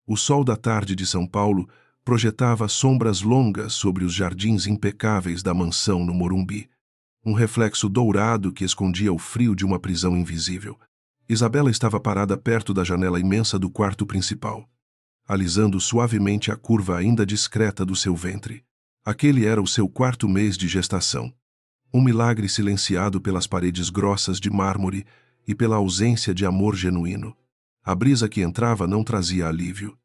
O sol da tarde de São Paulo projetava sombras longas sobre os jardins impecáveis da mansão no Morumbi, um reflexo dourado que escondia o frio de uma prisão invisível. Isabela estava parada perto da janela imensa do quarto principal, alisando suavemente a curva ainda discreta do seu ventre. Aquele era o seu 4º mês de gestação. Um milagre silenciado pelas paredes grossas de mármore e pela ausência de amor genuíno. A brisa que entrava não trazia alívio.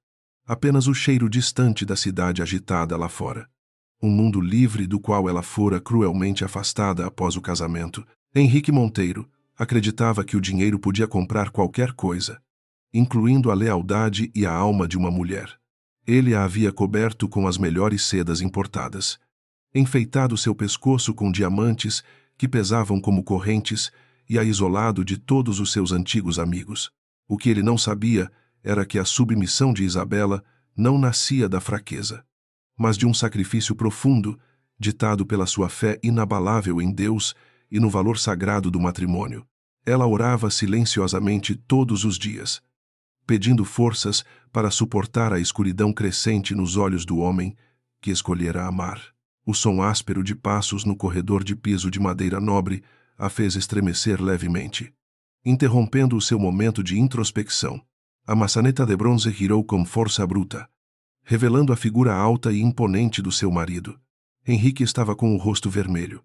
Apenas o cheiro distante da cidade agitada lá fora. Um mundo livre do qual ela fora cruelmente afastada após o casamento. Henrique Monteiro acreditava que o dinheiro podia comprar qualquer coisa, incluindo a lealdade e a alma de uma mulher. Ele a havia coberto com as melhores sedas importadas, enfeitado seu pescoço com diamantes que pesavam como correntes e a isolado de todos os seus antigos amigos. O que ele não sabia era que a submissão de Isabela não nascia da fraqueza, mas de um sacrifício profundo, ditado pela sua fé inabalável em Deus e no valor sagrado do matrimônio. Ela orava silenciosamente todos os dias, pedindo forças para suportar a escuridão crescente nos olhos do homem que escolhera amar. O som áspero de passos no corredor de piso de madeira nobre a fez estremecer levemente, interrompendo o seu momento de introspecção. A maçaneta de bronze girou com força bruta, revelando a figura alta e imponente do seu marido. Henrique estava com o rosto vermelho,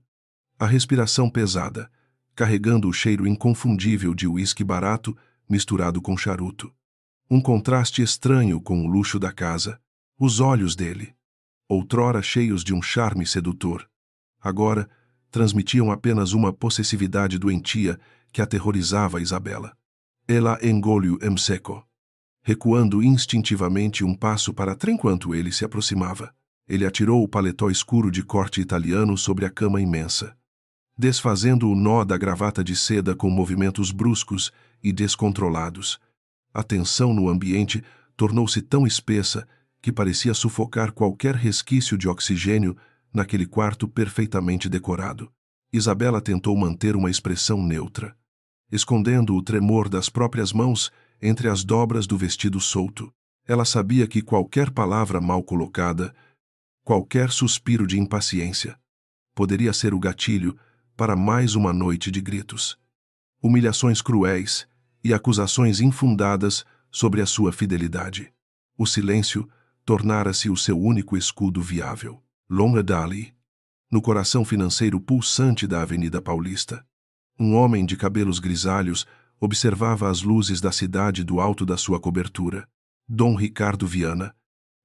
a respiração pesada, carregando o cheiro inconfundível de uísque barato misturado com charuto. Um contraste estranho com o luxo da casa. Os olhos dele, outrora cheios de um charme sedutor, agora transmitiam apenas uma possessividade doentia que aterrorizava Isabela. Ela engoliu em seco, recuando instintivamente um passo para trás enquanto ele se aproximava. Ele atirou o paletó escuro de corte italiano sobre a cama imensa, desfazendo o nó da gravata de seda com movimentos bruscos e descontrolados. A tensão no ambiente tornou-se tão espessa que parecia sufocar qualquer resquício de oxigênio naquele quarto perfeitamente decorado. Isabela tentou manter uma expressão neutra, escondendo o tremor das próprias mãos entre as dobras do vestido solto. Ela sabia que qualquer palavra mal colocada, qualquer suspiro de impaciência, poderia ser o gatilho para mais uma noite de gritos, humilhações cruéis e acusações infundadas sobre a sua fidelidade. O silêncio tornara-se o seu único escudo viável. Longa Dali, no coração financeiro pulsante da Avenida Paulista, um homem de cabelos grisalhos observava as luzes da cidade do alto da sua cobertura. Dom Ricardo Viana,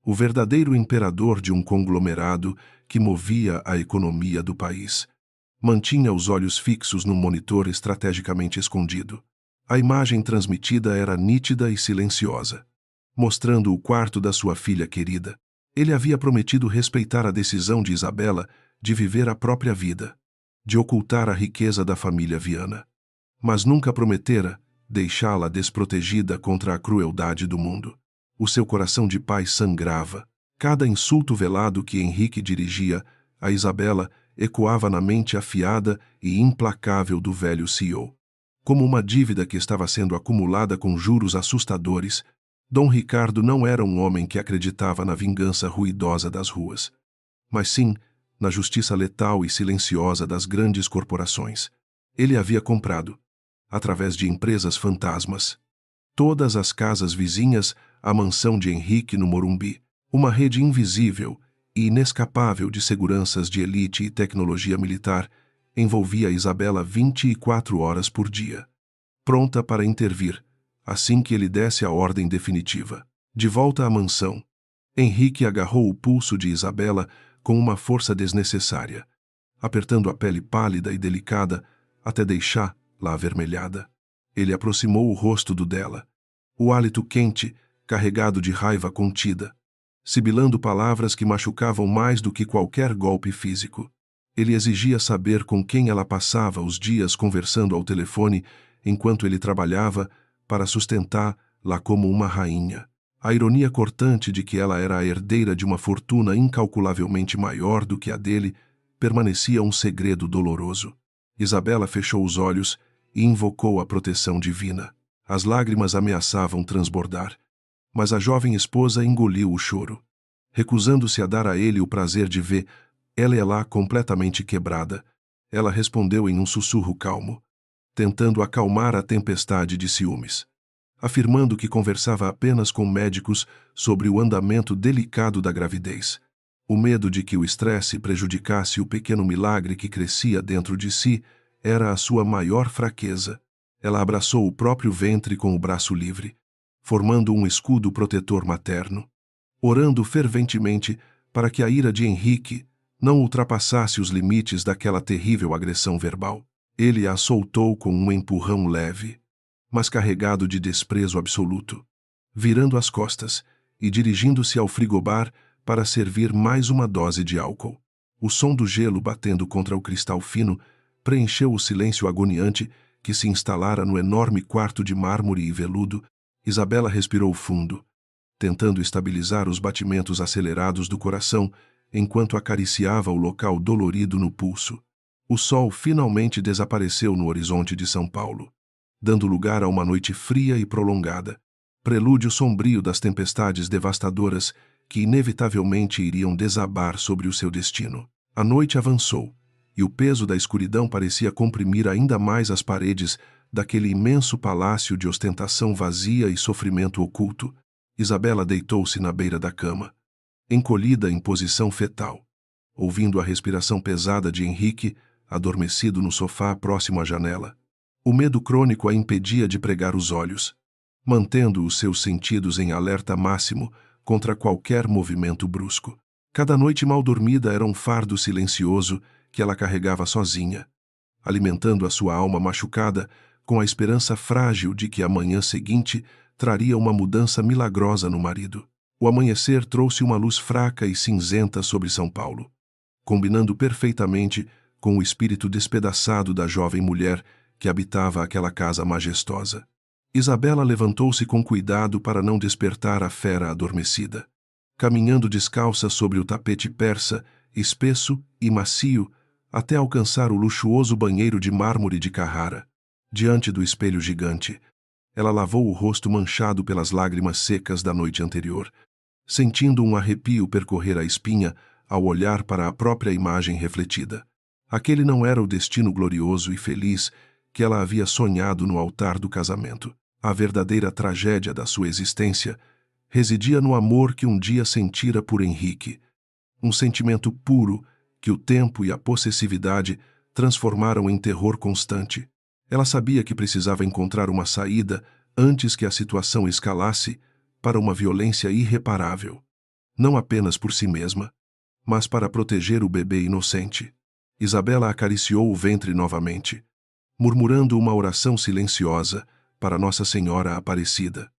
o verdadeiro imperador de um conglomerado que movia a economia do país, mantinha os olhos fixos num monitor estrategicamente escondido. A imagem transmitida era nítida e silenciosa, mostrando o quarto da sua filha querida. Ele havia prometido respeitar a decisão de Isabela de viver a própria vida, de ocultar a riqueza da família Viana, mas nunca prometera deixá-la desprotegida contra a crueldade do mundo. O seu coração de pai sangrava. Cada insulto velado que Henrique dirigia a Isabela ecoava na mente afiada e implacável do velho CEO. Como uma dívida que estava sendo acumulada com juros assustadores, Dom Ricardo não era um homem que acreditava na vingança ruidosa das ruas, mas sim na justiça letal e silenciosa das grandes corporações. Ele havia comprado, através de empresas fantasmas, todas as casas vizinhas à mansão de Henrique no Morumbi, uma rede invisível e inescapável de seguranças de elite e tecnologia militar envolvia Isabela 24 horas por dia, pronta para intervir assim que ele desse a ordem definitiva. De volta à mansão, Henrique agarrou o pulso de Isabela com uma força desnecessária, apertando a pele pálida e delicada até deixá-la avermelhada. Ele aproximou o rosto do dela, o hálito quente, carregado de raiva contida, sibilando palavras que machucavam mais do que qualquer golpe físico. Ele exigia saber com quem ela passava os dias conversando ao telefone enquanto ele trabalhava para sustentá-la como uma rainha. A ironia cortante de que ela era a herdeira de uma fortuna incalculavelmente maior do que a dele permanecia um segredo doloroso. Isabela fechou os olhos e invocou a proteção divina. As lágrimas ameaçavam transbordar, Mas a jovem esposa engoliu o choro, recusando-se a dar a ele o prazer de ver ela lá completamente quebrada. Ela respondeu em um sussurro calmo, tentando acalmar a tempestade de ciúmes, afirmando que conversava apenas com médicos sobre o andamento delicado da gravidez. O medo de que o estresse prejudicasse o pequeno milagre que crescia dentro de si era a sua maior fraqueza. Ela abraçou o próprio ventre com o braço livre, formando um escudo protetor materno, orando ferventemente para que a ira de Henrique não ultrapassasse os limites daquela terrível agressão verbal. Ele a soltou com um empurrão leve, mas carregado de desprezo absoluto, virando as costas e dirigindo-se ao frigobar para servir mais uma dose de álcool. O som do gelo batendo contra o cristal fino preencheu o silêncio agoniante que se instalara no enorme quarto de mármore e veludo. Isabela respirou fundo, tentando estabilizar os batimentos acelerados do coração enquanto acariciava o local dolorido no pulso. O sol finalmente desapareceu no horizonte de São Paulo, dando lugar a uma noite fria e prolongada, prelúdio sombrio das tempestades devastadoras que inevitavelmente iriam desabar sobre o seu destino. A noite avançou, e o peso da escuridão parecia comprimir ainda mais as paredes daquele imenso palácio de ostentação vazia e sofrimento oculto. Isabela deitou-se na beira da cama, encolhida em posição fetal, ouvindo a respiração pesada de Henrique, adormecido no sofá próximo à janela. O medo crônico a impedia de pregar os olhos, mantendo os seus sentidos em alerta máximo contra qualquer movimento brusco. Cada noite mal dormida era um fardo silencioso que ela carregava sozinha, alimentando a sua alma machucada com a esperança frágil de que a manhã seguinte traria uma mudança milagrosa no marido. O amanhecer trouxe uma luz fraca e cinzenta sobre São Paulo, combinando perfeitamente com o espírito despedaçado da jovem mulher que habitava aquela casa majestosa. Isabela levantou-se com cuidado para não despertar a fera adormecida. Caminhando descalça sobre o tapete persa, espesso e macio, até alcançar o luxuoso banheiro de mármore de Carrara. Diante do espelho gigante, ela lavou o rosto manchado pelas lágrimas secas da noite anterior, sentindo um arrepio percorrer a espinha ao olhar para a própria imagem refletida. Aquele não era o destino glorioso e feliz que ela havia sonhado no altar do casamento. A verdadeira tragédia da sua existência residia no amor que um dia sentira por Henrique, um sentimento puro que o tempo e a possessividade transformaram em terror constante. Ela sabia que precisava encontrar uma saída antes que a situação escalasse para uma violência irreparável, não apenas por si mesma, mas para proteger o bebê inocente. Isabela acariciou o ventre novamente, murmurando uma oração silenciosa para Nossa Senhora Aparecida,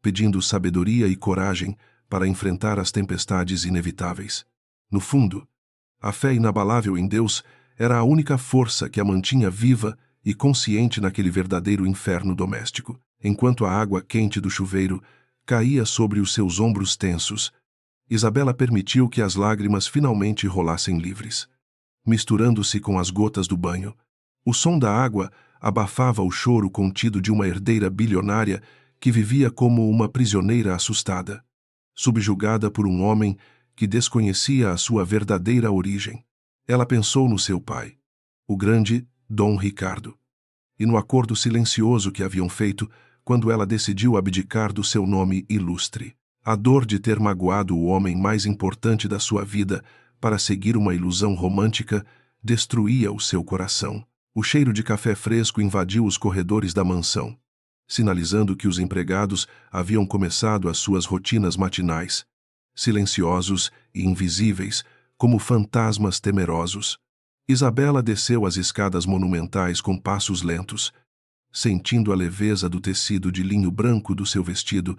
pedindo sabedoria e coragem para enfrentar as tempestades inevitáveis. No fundo, a fé inabalável em Deus era a única força que a mantinha viva e consciente naquele verdadeiro inferno doméstico. Enquanto a água quente do chuveiro caía sobre os seus ombros tensos, Isabela permitiu que as lágrimas finalmente rolassem livres, misturando-se com as gotas do banho. O som da água abafava o choro contido de uma herdeira bilionária que vivia como uma prisioneira assustada, subjugada por um homem que desconhecia a sua verdadeira origem. Ela pensou no seu pai, o grande Dom Ricardo, e no acordo silencioso que haviam feito quando ela decidiu abdicar do seu nome ilustre. A dor de ter magoado o homem mais importante da sua vida para seguir uma ilusão romântica destruía o seu coração. O cheiro de café fresco invadiu os corredores da mansão, sinalizando que os empregados haviam começado as suas rotinas matinais, silenciosos e invisíveis, como fantasmas temerosos. Isabela desceu as escadas monumentais com passos lentos, sentindo a leveza do tecido de linho branco do seu vestido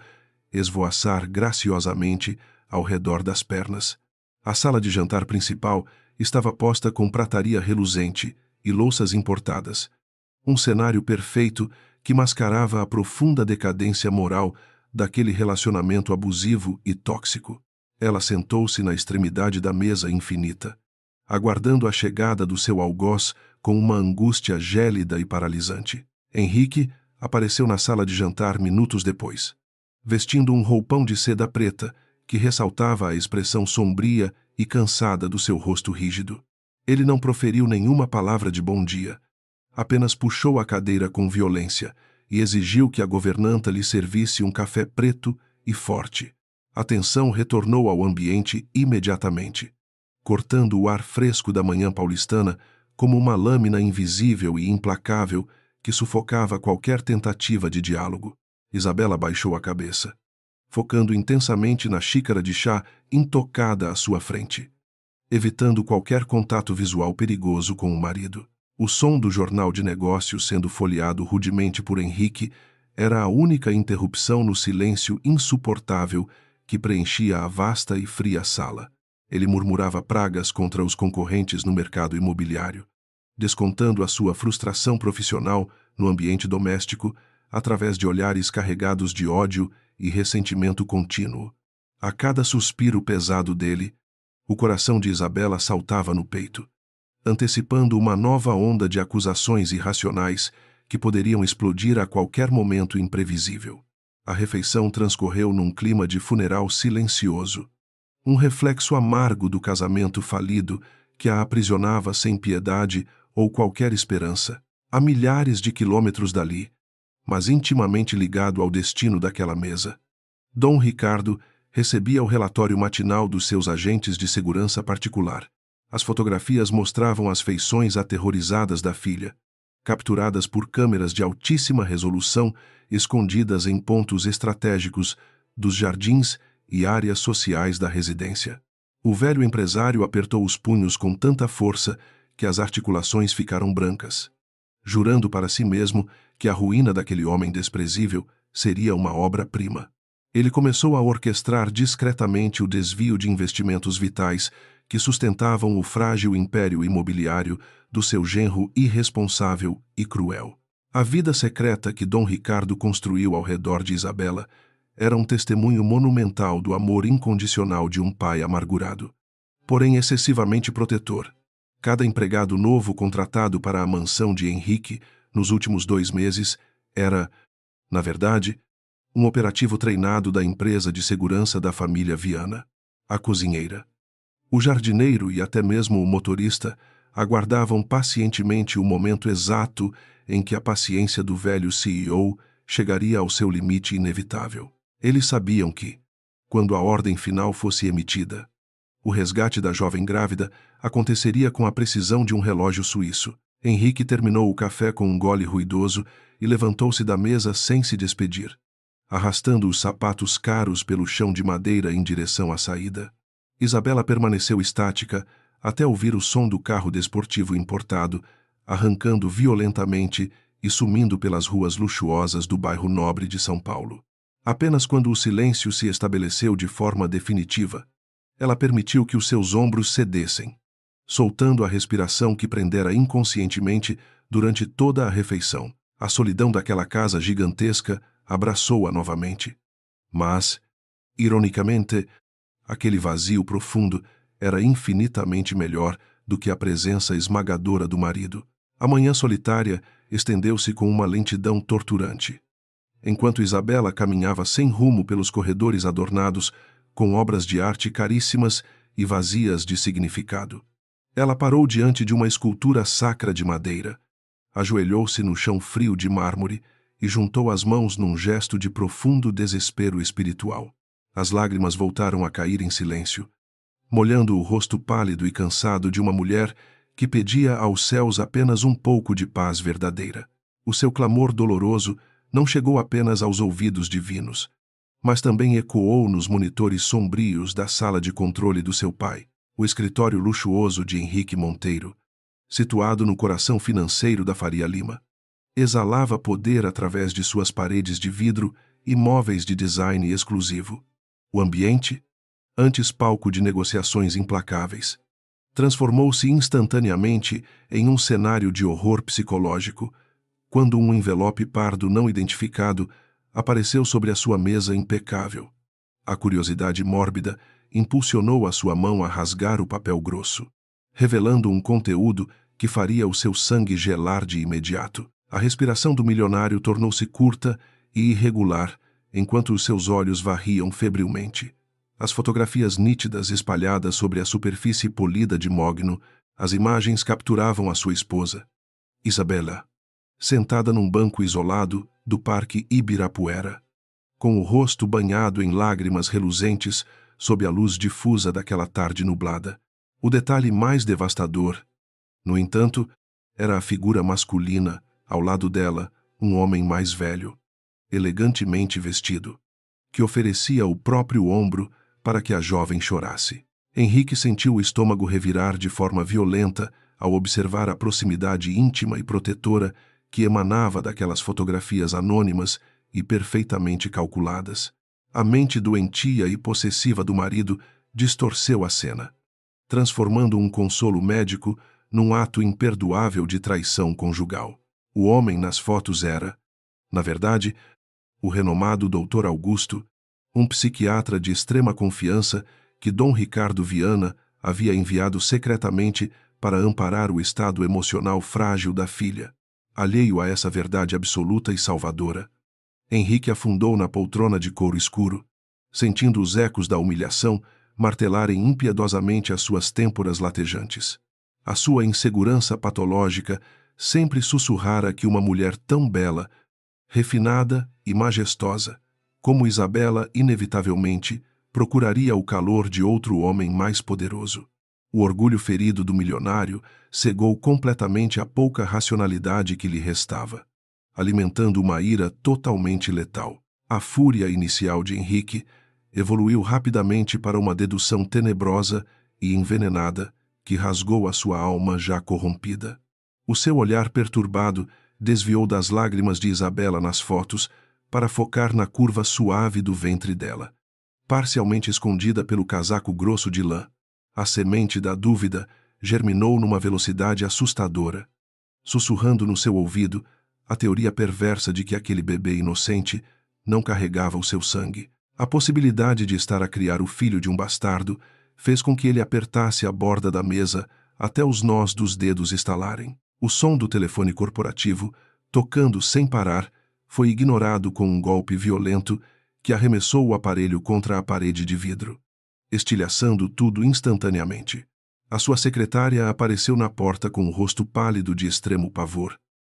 esvoaçar graciosamente ao redor das pernas. A sala de jantar principal estava posta com prataria reluzente e louças importadas, um cenário perfeito que mascarava a profunda decadência moral daquele relacionamento abusivo e tóxico. Ela sentou-se na extremidade da mesa infinita, aguardando a chegada do seu algoz com uma angústia gélida e paralisante. Henrique apareceu na sala de jantar minutos depois, vestindo um roupão de seda preta que ressaltava a expressão sombria e cansada do seu rosto rígido. Ele não proferiu nenhuma palavra de bom dia. Apenas puxou a cadeira com violência e exigiu que a governanta lhe servisse um café preto e forte. A tensão retornou ao ambiente imediatamente, cortando o ar fresco da manhã paulistana como uma lâmina invisível e implacável que sufocava qualquer tentativa de diálogo. Isabela baixou a cabeça, focando intensamente na xícara de chá intocada à sua frente, evitando qualquer contato visual perigoso com o marido. O som do jornal de negócios sendo folheado rudemente por Henrique era a única interrupção no silêncio insuportável que preenchia a vasta e fria sala. Ele murmurava pragas contra os concorrentes no mercado imobiliário, descontando a sua frustração profissional no ambiente doméstico através de olhares carregados de ódio e ressentimento contínuo. A cada suspiro pesado dele, o coração de Isabela saltava no peito, antecipando uma nova onda de acusações irracionais que poderiam explodir a qualquer momento imprevisível. A refeição transcorreu num clima de funeral silencioso, um reflexo amargo do casamento falido que a aprisionava sem piedade ou qualquer esperança, a milhares de quilômetros dali, mas intimamente ligado ao destino daquela mesa. Dom Ricardo recebia o relatório matinal dos seus agentes de segurança particular. As fotografias mostravam as feições aterrorizadas da filha, capturadas por câmeras de altíssima resolução escondidas em pontos estratégicos dos jardins e áreas sociais da residência. O velho empresário apertou os punhos com tanta força que as articulações ficaram brancas, jurando para si mesmo que a ruína daquele homem desprezível seria uma obra-prima. Ele começou a orquestrar discretamente o desvio de investimentos vitais que sustentavam o frágil império imobiliário do seu genro irresponsável e cruel. A vida secreta que Dom Ricardo construiu ao redor de Isabela era um testemunho monumental do amor incondicional de um pai amargurado, porém excessivamente protetor. Cada empregado novo contratado para a mansão de Henrique nos últimos 2 meses era, na verdade, um operativo treinado da empresa de segurança da família Viana. A cozinheira, o jardineiro e até mesmo o motorista aguardavam pacientemente o momento exato em que a paciência do velho CEO chegaria ao seu limite inevitável. Eles sabiam que, quando a ordem final fosse emitida, o resgate da jovem grávida aconteceria com a precisão de um relógio suíço. Henrique terminou o café com um gole ruidoso e levantou-se da mesa sem se despedir, arrastando os sapatos caros pelo chão de madeira em direção à saída. Isabela permaneceu estática até ouvir o som do carro desportivo importado, arrancando violentamente e sumindo pelas ruas luxuosas do bairro nobre de São Paulo. Apenas quando o silêncio se estabeleceu de forma definitiva, ela permitiu que os seus ombros cedessem, soltando a respiração que prendera inconscientemente durante toda a refeição. A solidão daquela casa gigantesca abraçou-a novamente. Mas, ironicamente, aquele vazio profundo era infinitamente melhor do que a presença esmagadora do marido. A manhã solitária estendeu-se com uma lentidão torturante, enquanto Isabela caminhava sem rumo pelos corredores adornados com obras de arte caríssimas e vazias de significado. Ela parou diante de uma escultura sacra de madeira, ajoelhou-se no chão frio de mármore e juntou as mãos num gesto de profundo desespero espiritual. As lágrimas voltaram a cair em silêncio, molhando o rosto pálido e cansado de uma mulher que pedia aos céus apenas um pouco de paz verdadeira. O seu clamor doloroso não chegou apenas aos ouvidos divinos, mas também ecoou nos monitores sombrios da sala de controle do seu pai, o escritório luxuoso de Henrique Monteiro, situado no coração financeiro da Faria Lima. Exalava poder através de suas paredes de vidro e móveis de design exclusivo. O ambiente, antes palco de negociações implacáveis, transformou-se instantaneamente em um cenário de horror psicológico, quando um envelope pardo não identificado apareceu sobre a sua mesa impecável. A curiosidade mórbida impulsionou a sua mão a rasgar o papel grosso, revelando um conteúdo que faria o seu sangue gelar de imediato. A respiração do milionário tornou-se curta e irregular enquanto os seus olhos varriam febrilmente. As fotografias nítidas espalhadas sobre a superfície polida de mogno, as imagens capturavam a sua esposa, Isabela, sentada num banco isolado do Parque Ibirapuera, com o rosto banhado em lágrimas reluzentes sob a luz difusa daquela tarde nublada. O detalhe mais devastador, no entanto, era a figura masculina, ao lado dela, um homem mais velho, elegantemente vestido, que oferecia o próprio ombro para que a jovem chorasse. Henrique sentiu o estômago revirar de forma violenta ao observar a proximidade íntima e protetora que emanava daquelas fotografias anônimas e perfeitamente calculadas. A mente doentia e possessiva do marido distorceu a cena, transformando um consolo médico num ato imperdoável de traição conjugal. O homem nas fotos era, na verdade, o renomado Dr. Augusto, um psiquiatra de extrema confiança que Dom Ricardo Viana havia enviado secretamente para amparar o estado emocional frágil da filha. Alheio a essa verdade absoluta e salvadora, Henrique afundou na poltrona de couro escuro, sentindo os ecos da humilhação martelarem impiedosamente as suas têmporas latejantes. A sua insegurança patológica sempre sussurrara que uma mulher tão bela, refinada e majestosa como Isabela inevitavelmente procuraria o calor de outro homem mais poderoso. O orgulho ferido do milionário cegou completamente a pouca racionalidade que lhe restava, alimentando uma ira totalmente letal. A fúria inicial de Henrique evoluiu rapidamente para uma dedução tenebrosa e envenenada que rasgou a sua alma já corrompida. O seu olhar perturbado desviou das lágrimas de Isabela nas fotos para focar na curva suave do ventre dela, parcialmente escondida pelo casaco grosso de lã. A semente da dúvida germinou numa velocidade assustadora, sussurrando no seu ouvido a teoria perversa de que aquele bebê inocente não carregava o seu sangue. A possibilidade de estar a criar o filho de um bastardo fez com que ele apertasse a borda da mesa até os nós dos dedos estalarem. O som do telefone corporativo, tocando sem parar, foi ignorado com um golpe violento que arremessou o aparelho contra a parede de vidro, estilhaçando tudo instantaneamente. A sua secretária apareceu na porta com o rosto pálido de extremo pavor,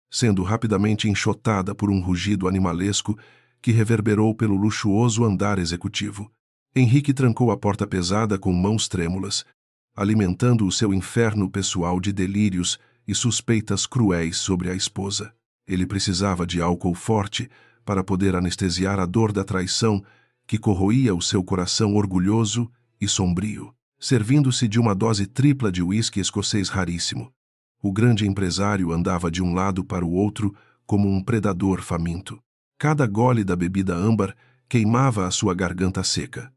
sendo rapidamente enxotada por um rugido animalesco que reverberou pelo luxuoso andar executivo. Henrique trancou a porta pesada com mãos trêmulas, alimentando o seu inferno pessoal de delírios e suspeitas cruéis sobre a esposa. Ele precisava de álcool forte para poder anestesiar a dor da traição que corroía o seu coração orgulhoso e sombrio. Servindo-se de uma dose tripla de uísque escocês raríssimo, o grande empresário andava de um lado para o outro como um predador faminto. Cada gole da bebida âmbar queimava a sua garganta seca,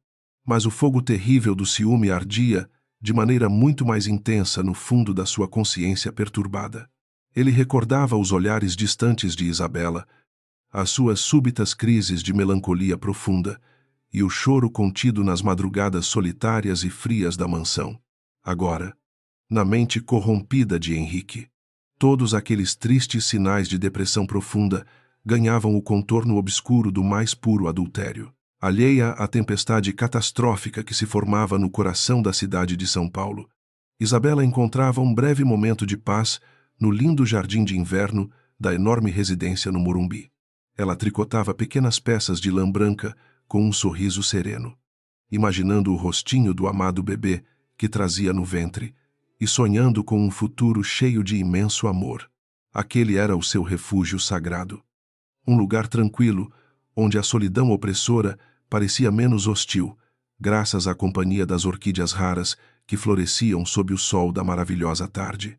mas o fogo terrível do ciúme ardia de maneira muito mais intensa no fundo da sua consciência perturbada. Ele recordava os olhares distantes de Isabela, as suas súbitas crises de melancolia profunda e o choro contido nas madrugadas solitárias e frias da mansão. Agora, na mente corrompida de Henrique, todos aqueles tristes sinais de depressão profunda ganhavam o contorno obscuro do mais puro adultério. Alheia à tempestade catastrófica que se formava no coração da cidade de São Paulo, Isabela encontrava um breve momento de paz no lindo jardim de inverno da enorme residência no Morumbi. Ela tricotava pequenas peças de lã branca com um sorriso sereno, imaginando o rostinho do amado bebê que trazia no ventre e sonhando com um futuro cheio de imenso amor. Aquele era o seu refúgio sagrado. Um lugar tranquilo, onde a solidão opressora parecia menos hostil, graças à companhia das orquídeas raras que floresciam sob o sol da maravilhosa tarde.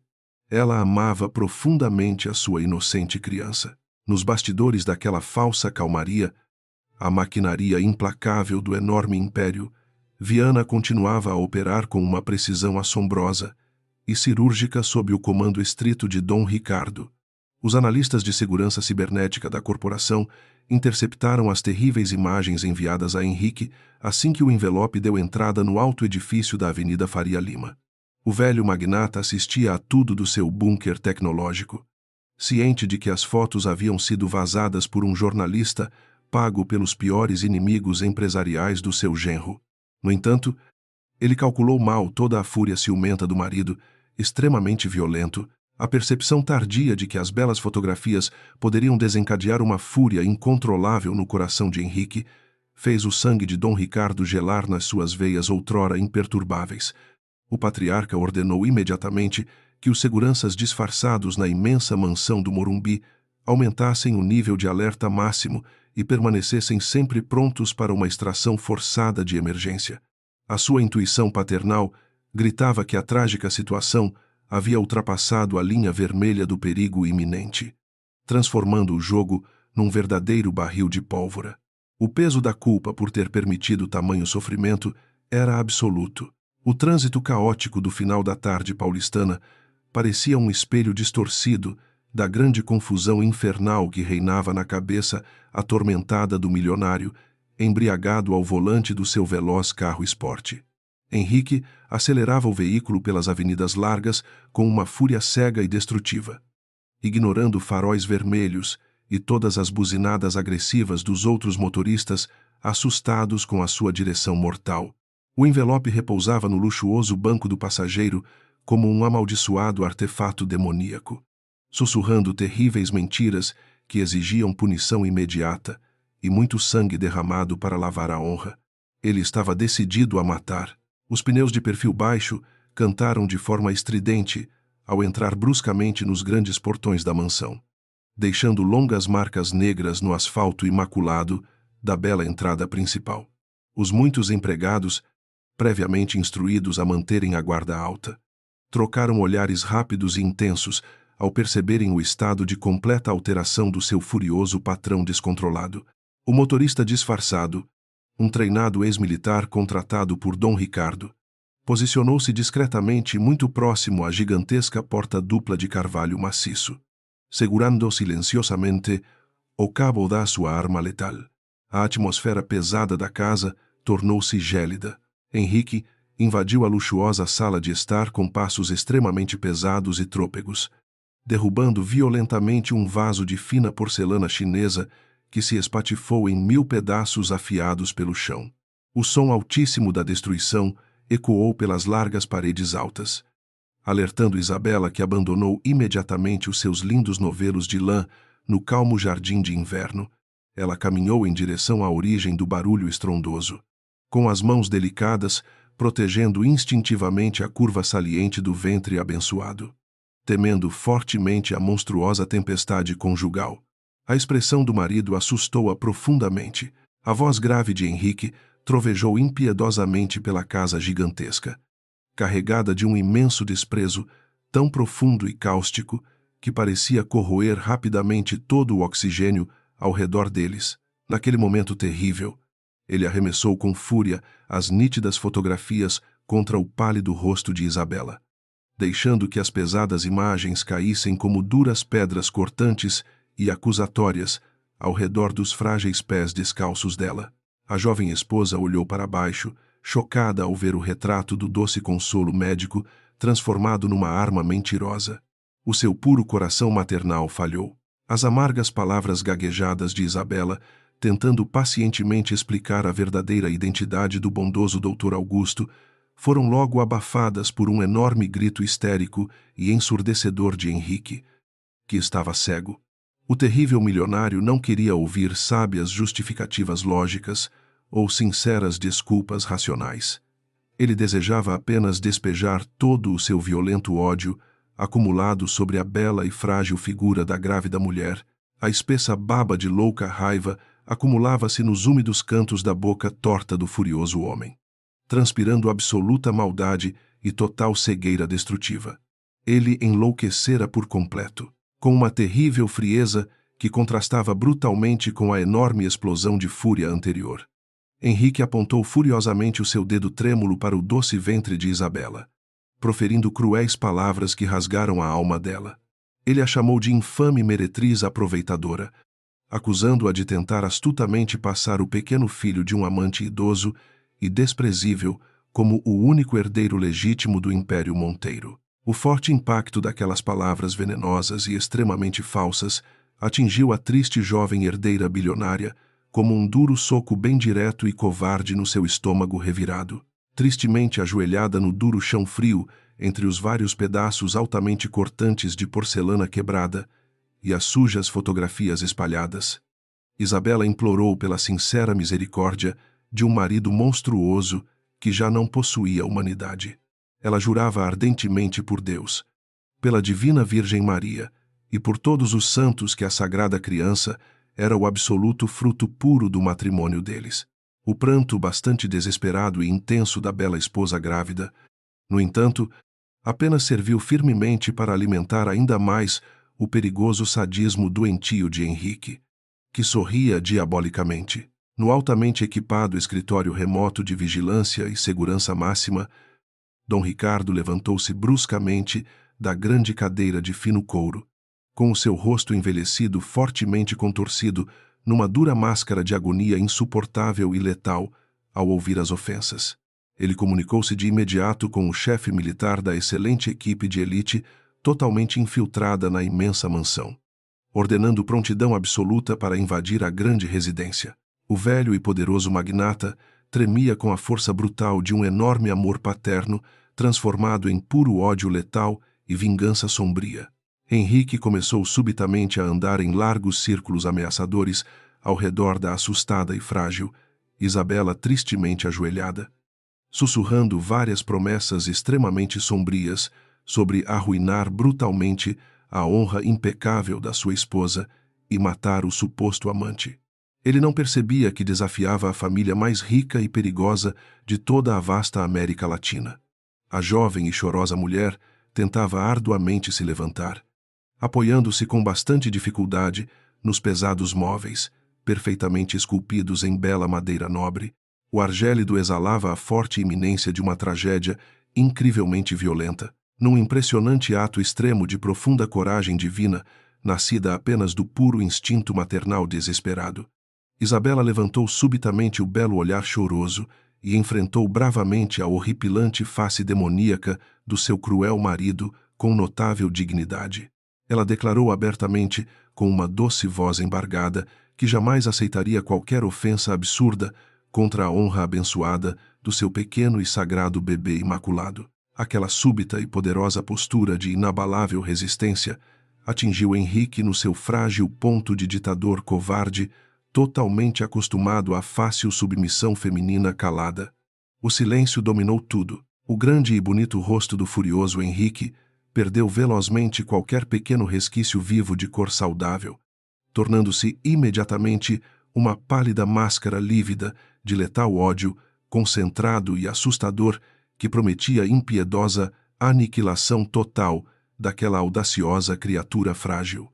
Ela amava profundamente a sua inocente criança. Nos bastidores daquela falsa calmaria, a maquinaria implacável do enorme império, Viana continuava a operar com uma precisão assombrosa e cirúrgica sob o comando estrito de Dom Ricardo. Os analistas de segurança cibernética da corporação interceptaram as terríveis imagens enviadas a Henrique assim que o envelope deu entrada no alto edifício da Avenida Faria Lima. O velho magnata assistia a tudo do seu bunker tecnológico, ciente de que as fotos haviam sido vazadas por um jornalista pago pelos piores inimigos empresariais do seu genro. No entanto, ele calculou mal toda a fúria ciumenta do marido, extremamente violento, a percepção tardia de que as belas fotografias poderiam desencadear uma fúria incontrolável no coração de Henrique, fez o sangue de Dom Ricardo gelar nas suas veias outrora imperturbáveis. O patriarca ordenou imediatamente que os seguranças disfarçados na imensa mansão do Morumbi aumentassem o nível de alerta máximo e permanecessem sempre prontos para uma extração forçada de emergência. A sua intuição paternal gritava que a trágica situação havia ultrapassado a linha vermelha do perigo iminente, transformando o jogo num verdadeiro barril de pólvora. O peso da culpa por ter permitido tamanho sofrimento era absoluto. O trânsito caótico do final da tarde paulistana parecia um espelho distorcido da grande confusão infernal que reinava na cabeça atormentada do milionário, embriagado ao volante do seu veloz carro-esporte. Henrique acelerava o veículo pelas avenidas largas com uma fúria cega e destrutiva. Ignorando faróis vermelhos e todas as buzinadas agressivas dos outros motoristas, assustados com a sua direção mortal. O envelope repousava no luxuoso banco do passageiro como um amaldiçoado artefato demoníaco, sussurrando terríveis mentiras que exigiam punição imediata e muito sangue derramado para lavar a honra. Ele estava decidido a matar. Os pneus de perfil baixo cantaram de forma estridente ao entrar bruscamente nos grandes portões da mansão, deixando longas marcas negras no asfalto imaculado da bela entrada principal. Os muitos empregados, previamente instruídos a manterem a guarda alta, trocaram olhares rápidos e intensos ao perceberem o estado de completa alteração do seu furioso patrão descontrolado. O motorista disfarçado, um treinado ex-militar contratado por Dom Ricardo, posicionou-se discretamente muito próximo à gigantesca porta dupla de carvalho maciço, segurando silenciosamente o cabo da sua arma letal. A atmosfera pesada da casa tornou-se gélida. Henrique invadiu a luxuosa sala de estar com passos extremamente pesados e trôpegos, derrubando violentamente um vaso de fina porcelana chinesa que se espatifou em 1000 pedaços afiados pelo chão. O som altíssimo da destruição ecoou pelas largas paredes altas, alertando Isabela que abandonou imediatamente os seus lindos novelos de lã no calmo jardim de inverno. Ela caminhou em direção à origem do barulho estrondoso, com as mãos delicadas, protegendo instintivamente a curva saliente do ventre abençoado, temendo fortemente a monstruosa tempestade conjugal. A expressão do marido assustou-a profundamente. A voz grave de Henrique trovejou impiedosamente pela casa gigantesca, carregada de um imenso desprezo, tão profundo e cáustico que parecia corroer rapidamente todo o oxigênio ao redor deles. Naquele momento terrível, ele arremessou com fúria as nítidas fotografias contra o pálido rosto de Isabela, deixando que as pesadas imagens caíssem como duras pedras cortantes e acusatórias ao redor dos frágeis pés descalços dela. A jovem esposa olhou para baixo, chocada ao ver o retrato do doce consolo médico transformado numa arma mentirosa. O seu puro coração maternal falhou. As amargas palavras gaguejadas de Isabela, tentando pacientemente explicar a verdadeira identidade do bondoso Dr. Augusto, foram logo abafadas por um enorme grito histérico e ensurdecedor de Henrique, que estava cego. O terrível milionário não queria ouvir sábias justificativas lógicas ou sinceras desculpas racionais. Ele desejava apenas despejar todo o seu violento ódio acumulado sobre a bela e frágil figura da grávida mulher. A espessa baba de louca raiva acumulava-se nos úmidos cantos da boca torta do furioso homem, transpirando absoluta maldade e total cegueira destrutiva. Ele enlouquecera por completo, com uma terrível frieza que contrastava brutalmente com a enorme explosão de fúria anterior. Henrique apontou furiosamente o seu dedo trêmulo para o doce ventre de Isabela, proferindo cruéis palavras que rasgaram a alma dela. Ele a chamou de infame meretriz aproveitadora, acusando-a de tentar astutamente passar o pequeno filho de um amante idoso e desprezível como o único herdeiro legítimo do Império Monteiro. O forte impacto daquelas palavras venenosas e extremamente falsas atingiu a triste jovem herdeira bilionária como um duro soco bem direto e covarde no seu estômago revirado. Tristemente ajoelhada no duro chão frio, entre os vários pedaços altamente cortantes de porcelana quebrada e as sujas fotografias espalhadas, Isabela implorou pela sincera misericórdia de um marido monstruoso que já não possuía humanidade. Ela jurava ardentemente por Deus, pela divina Virgem Maria e por todos os santos que a sagrada criança era o absoluto fruto puro do matrimônio deles. O pranto bastante desesperado e intenso da bela esposa grávida, no entanto, apenas serviu firmemente para alimentar ainda mais o perigoso sadismo doentio de Henrique, que sorria diabolicamente. No altamente equipado escritório remoto de vigilância e segurança máxima, Dom Ricardo levantou-se bruscamente da grande cadeira de fino couro, com o seu rosto envelhecido fortemente contorcido numa dura máscara de agonia insuportável e letal ao ouvir as ofensas. Ele comunicou-se de imediato com o chefe militar da excelente equipe de elite totalmente infiltrada na imensa mansão, ordenando prontidão absoluta para invadir a grande residência. O velho e poderoso magnata tremia com a força brutal de um enorme amor paterno transformado em puro ódio letal e vingança sombria. Henrique começou subitamente a andar em largos círculos ameaçadores ao redor da assustada e frágil Isabela tristemente ajoelhada, sussurrando várias promessas extremamente sombrias sobre arruinar brutalmente a honra impecável da sua esposa e matar o suposto amante. Ele não percebia que desafiava a família mais rica e perigosa de toda a vasta América Latina. A jovem e chorosa mulher tentava arduamente se levantar, apoiando-se com bastante dificuldade nos pesados móveis, perfeitamente esculpidos em bela madeira nobre. O argélido exalava a forte iminência de uma tragédia incrivelmente violenta, num impressionante ato extremo de profunda coragem divina, nascida apenas do puro instinto maternal desesperado. Isabela levantou subitamente o belo olhar choroso e enfrentou bravamente a horripilante face demoníaca do seu cruel marido com notável dignidade. Ela declarou abertamente, com uma doce voz embargada, que jamais aceitaria qualquer ofensa absurda contra a honra abençoada do seu pequeno e sagrado bebê imaculado. Aquela súbita e poderosa postura de inabalável resistência atingiu Henrique no seu frágil ponto de ditador covarde, totalmente acostumado à fácil submissão feminina calada. O silêncio dominou tudo. O grande e bonito rosto do furioso Henrique perdeu velozmente qualquer pequeno resquício vivo de cor saudável, tornando-se imediatamente uma pálida máscara lívida de letal ódio, concentrado e assustador, que prometia impiedosa aniquilação total daquela audaciosa criatura frágil.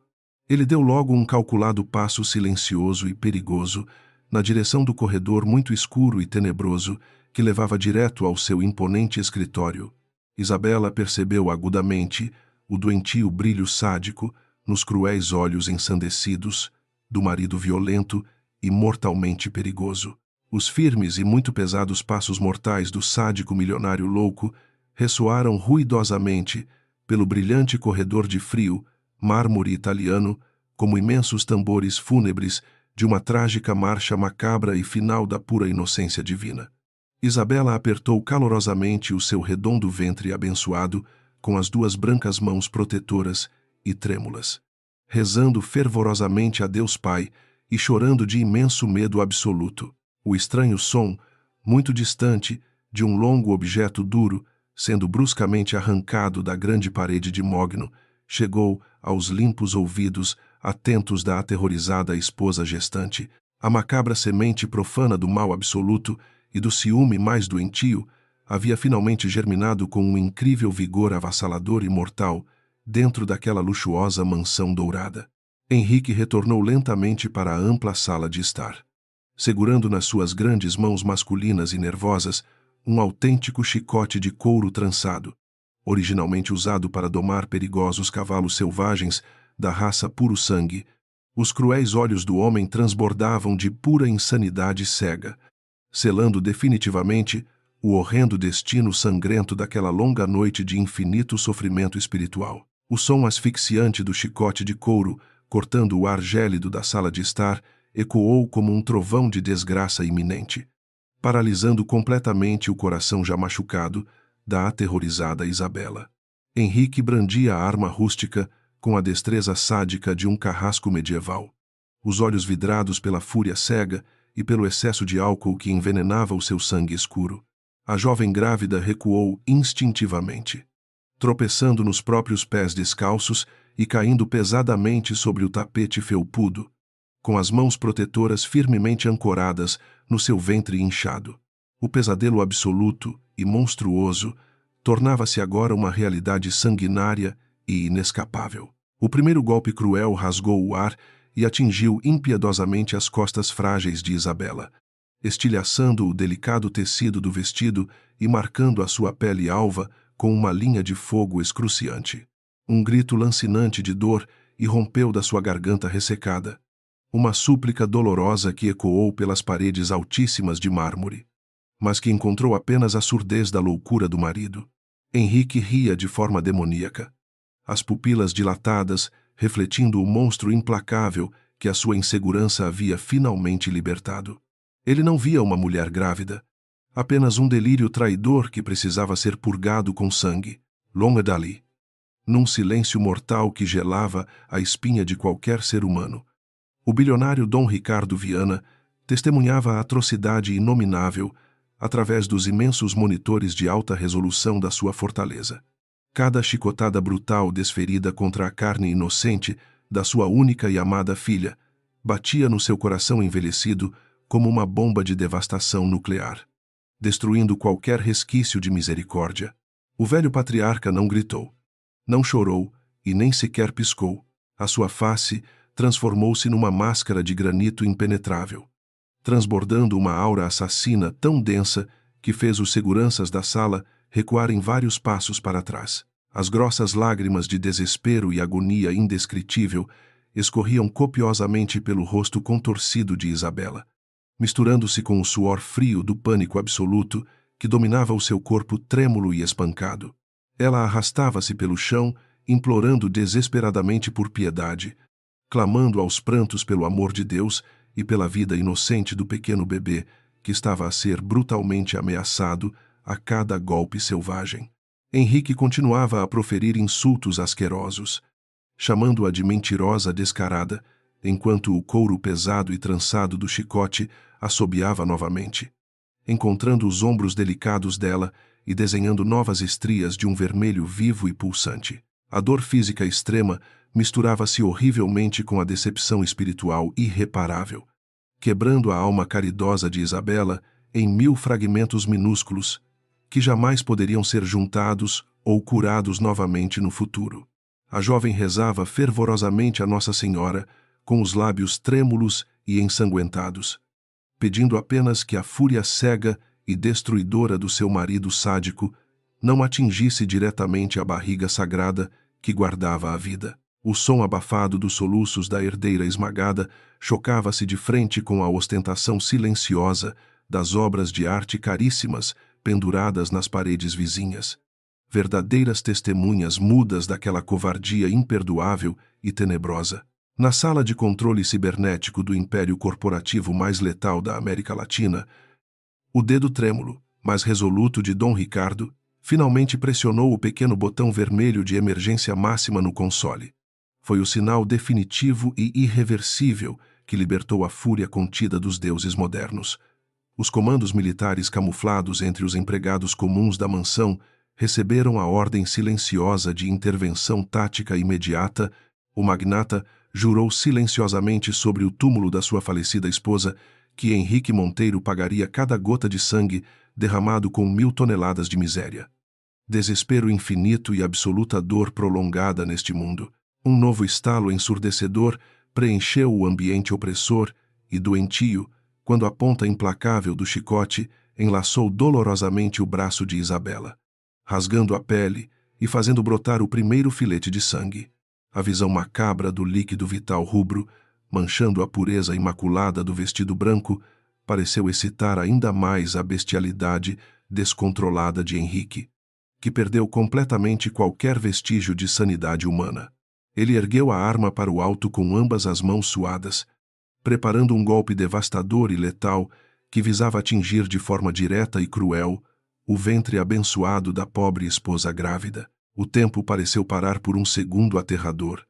Ele deu logo um calculado passo silencioso e perigoso na direção do corredor muito escuro e tenebroso que levava direto ao seu imponente escritório. Isabela percebeu agudamente o doentio brilho sádico nos cruéis olhos ensandecidos do marido violento e mortalmente perigoso. Os firmes e muito pesados passos mortais do sádico milionário louco ressoaram ruidosamente pelo brilhante corredor de frio, mármore italiano, como imensos tambores fúnebres de uma trágica marcha macabra e final da pura inocência divina. Isabela apertou calorosamente o seu redondo ventre abençoado com as duas brancas mãos protetoras e trêmulas, rezando fervorosamente a Deus Pai e chorando de imenso medo absoluto. O estranho som, muito distante, de um longo objeto duro, sendo bruscamente arrancado da grande parede de mogno, chegou aos limpos ouvidos atentos da aterrorizada esposa gestante. A macabra semente profana do mal absoluto e do ciúme mais doentio havia finalmente germinado com um incrível vigor avassalador e mortal dentro daquela luxuosa mansão dourada. Henrique retornou lentamente para a ampla sala de estar, segurando nas suas grandes mãos masculinas e nervosas um autêntico chicote de couro trançado, originalmente usado para domar perigosos cavalos selvagens da raça puro sangue. Os cruéis olhos do homem transbordavam de pura insanidade cega, selando definitivamente o horrendo destino sangrento daquela longa noite de infinito sofrimento espiritual. O som asfixiante do chicote de couro, cortando o ar gélido da sala de estar, ecoou como um trovão de desgraça iminente, paralisando completamente o coração já machucado da aterrorizada Isabela. Henrique brandia a arma rústica com a destreza sádica de um carrasco medieval. Os olhos vidrados pela fúria cega e pelo excesso de álcool que envenenava o seu sangue escuro. A jovem grávida recuou instintivamente, tropeçando nos próprios pés descalços e caindo pesadamente sobre o tapete felpudo, com as mãos protetoras firmemente ancoradas no seu ventre inchado. O pesadelo absoluto e monstruoso tornava-se agora uma realidade sanguinária e inescapável. O primeiro golpe cruel rasgou o ar e atingiu impiedosamente as costas frágeis de Isabela, estilhaçando o delicado tecido do vestido e marcando a sua pele alva com uma linha de fogo excruciante. Um grito lancinante de dor irrompeu da sua garganta ressecada, uma súplica dolorosa que ecoou pelas paredes altíssimas de mármore, mas que encontrou apenas a surdez da loucura do marido. Henrique ria de forma demoníaca, as pupilas dilatadas refletindo o monstro implacável que a sua insegurança havia finalmente libertado. Ele não via uma mulher grávida, apenas um delírio traidor que precisava ser purgado com sangue, longe dali, num silêncio mortal que gelava a espinha de qualquer ser humano. O bilionário Dom Ricardo Viana testemunhava a atrocidade inominável através dos imensos monitores de alta resolução da sua fortaleza. Cada chicotada brutal desferida contra a carne inocente da sua única e amada filha batia no seu coração envelhecido como uma bomba de devastação nuclear, destruindo qualquer resquício de misericórdia. O velho patriarca não gritou, não chorou e nem sequer piscou. A sua face transformou-se numa máscara de granito impenetrável, transbordando uma aura assassina tão densa que fez os seguranças da sala recuarem vários passos para trás. As grossas lágrimas de desespero e agonia indescritível escorriam copiosamente pelo rosto contorcido de Isabela, misturando-se com o suor frio do pânico absoluto que dominava o seu corpo trêmulo e espancado. Ela arrastava-se pelo chão, implorando desesperadamente por piedade, clamando aos prantos pelo amor de Deus e pela vida inocente do pequeno bebê que estava a ser brutalmente ameaçado a cada golpe selvagem. Henrique continuava a proferir insultos asquerosos, chamando-a de mentirosa descarada, enquanto o couro pesado e trançado do chicote assobiava novamente, encontrando os ombros delicados dela e desenhando novas estrias de um vermelho vivo e pulsante. A dor física extrema misturava-se horrivelmente com a decepção espiritual irreparável, quebrando a alma caridosa de Isabela em 1000 fragmentos minúsculos, que jamais poderiam ser juntados ou curados novamente no futuro. A jovem rezava fervorosamente a Nossa Senhora, com os lábios trêmulos e ensanguentados, pedindo apenas que a fúria cega e destruidora do seu marido sádico não atingisse diretamente a barriga sagrada que guardava a vida. O som abafado dos soluços da herdeira esmagada chocava-se de frente com a ostentação silenciosa das obras de arte caríssimas penduradas nas paredes vizinhas, verdadeiras testemunhas mudas daquela covardia imperdoável e tenebrosa. Na sala de controle cibernético do império corporativo mais letal da América Latina, o dedo trêmulo, mas resoluto de Dom Ricardo, finalmente pressionou o pequeno botão vermelho de emergência máxima no console. Foi o sinal definitivo e irreversível que libertou a fúria contida dos deuses modernos. Os comandos militares camuflados entre os empregados comuns da mansão receberam a ordem silenciosa de intervenção tática imediata. O magnata jurou silenciosamente sobre o túmulo da sua falecida esposa que Henrique Monteiro pagaria cada gota de sangue derramado com 1000 toneladas de miséria. Desespero infinito e absoluta dor prolongada neste mundo. Um novo estalo ensurdecedor preencheu o ambiente opressor e doentio quando a ponta implacável do chicote enlaçou dolorosamente o braço de Isabela, rasgando a pele e fazendo brotar o primeiro filete de sangue. A visão macabra do líquido vital rubro, manchando a pureza imaculada do vestido branco, pareceu excitar ainda mais a bestialidade descontrolada de Henrique, que perdeu completamente qualquer vestígio de sanidade humana. Ele ergueu a arma para o alto com ambas as mãos suadas, preparando um golpe devastador e letal que visava atingir de forma direta e cruel o ventre abençoado da pobre esposa grávida. O tempo pareceu parar por um segundo aterrador,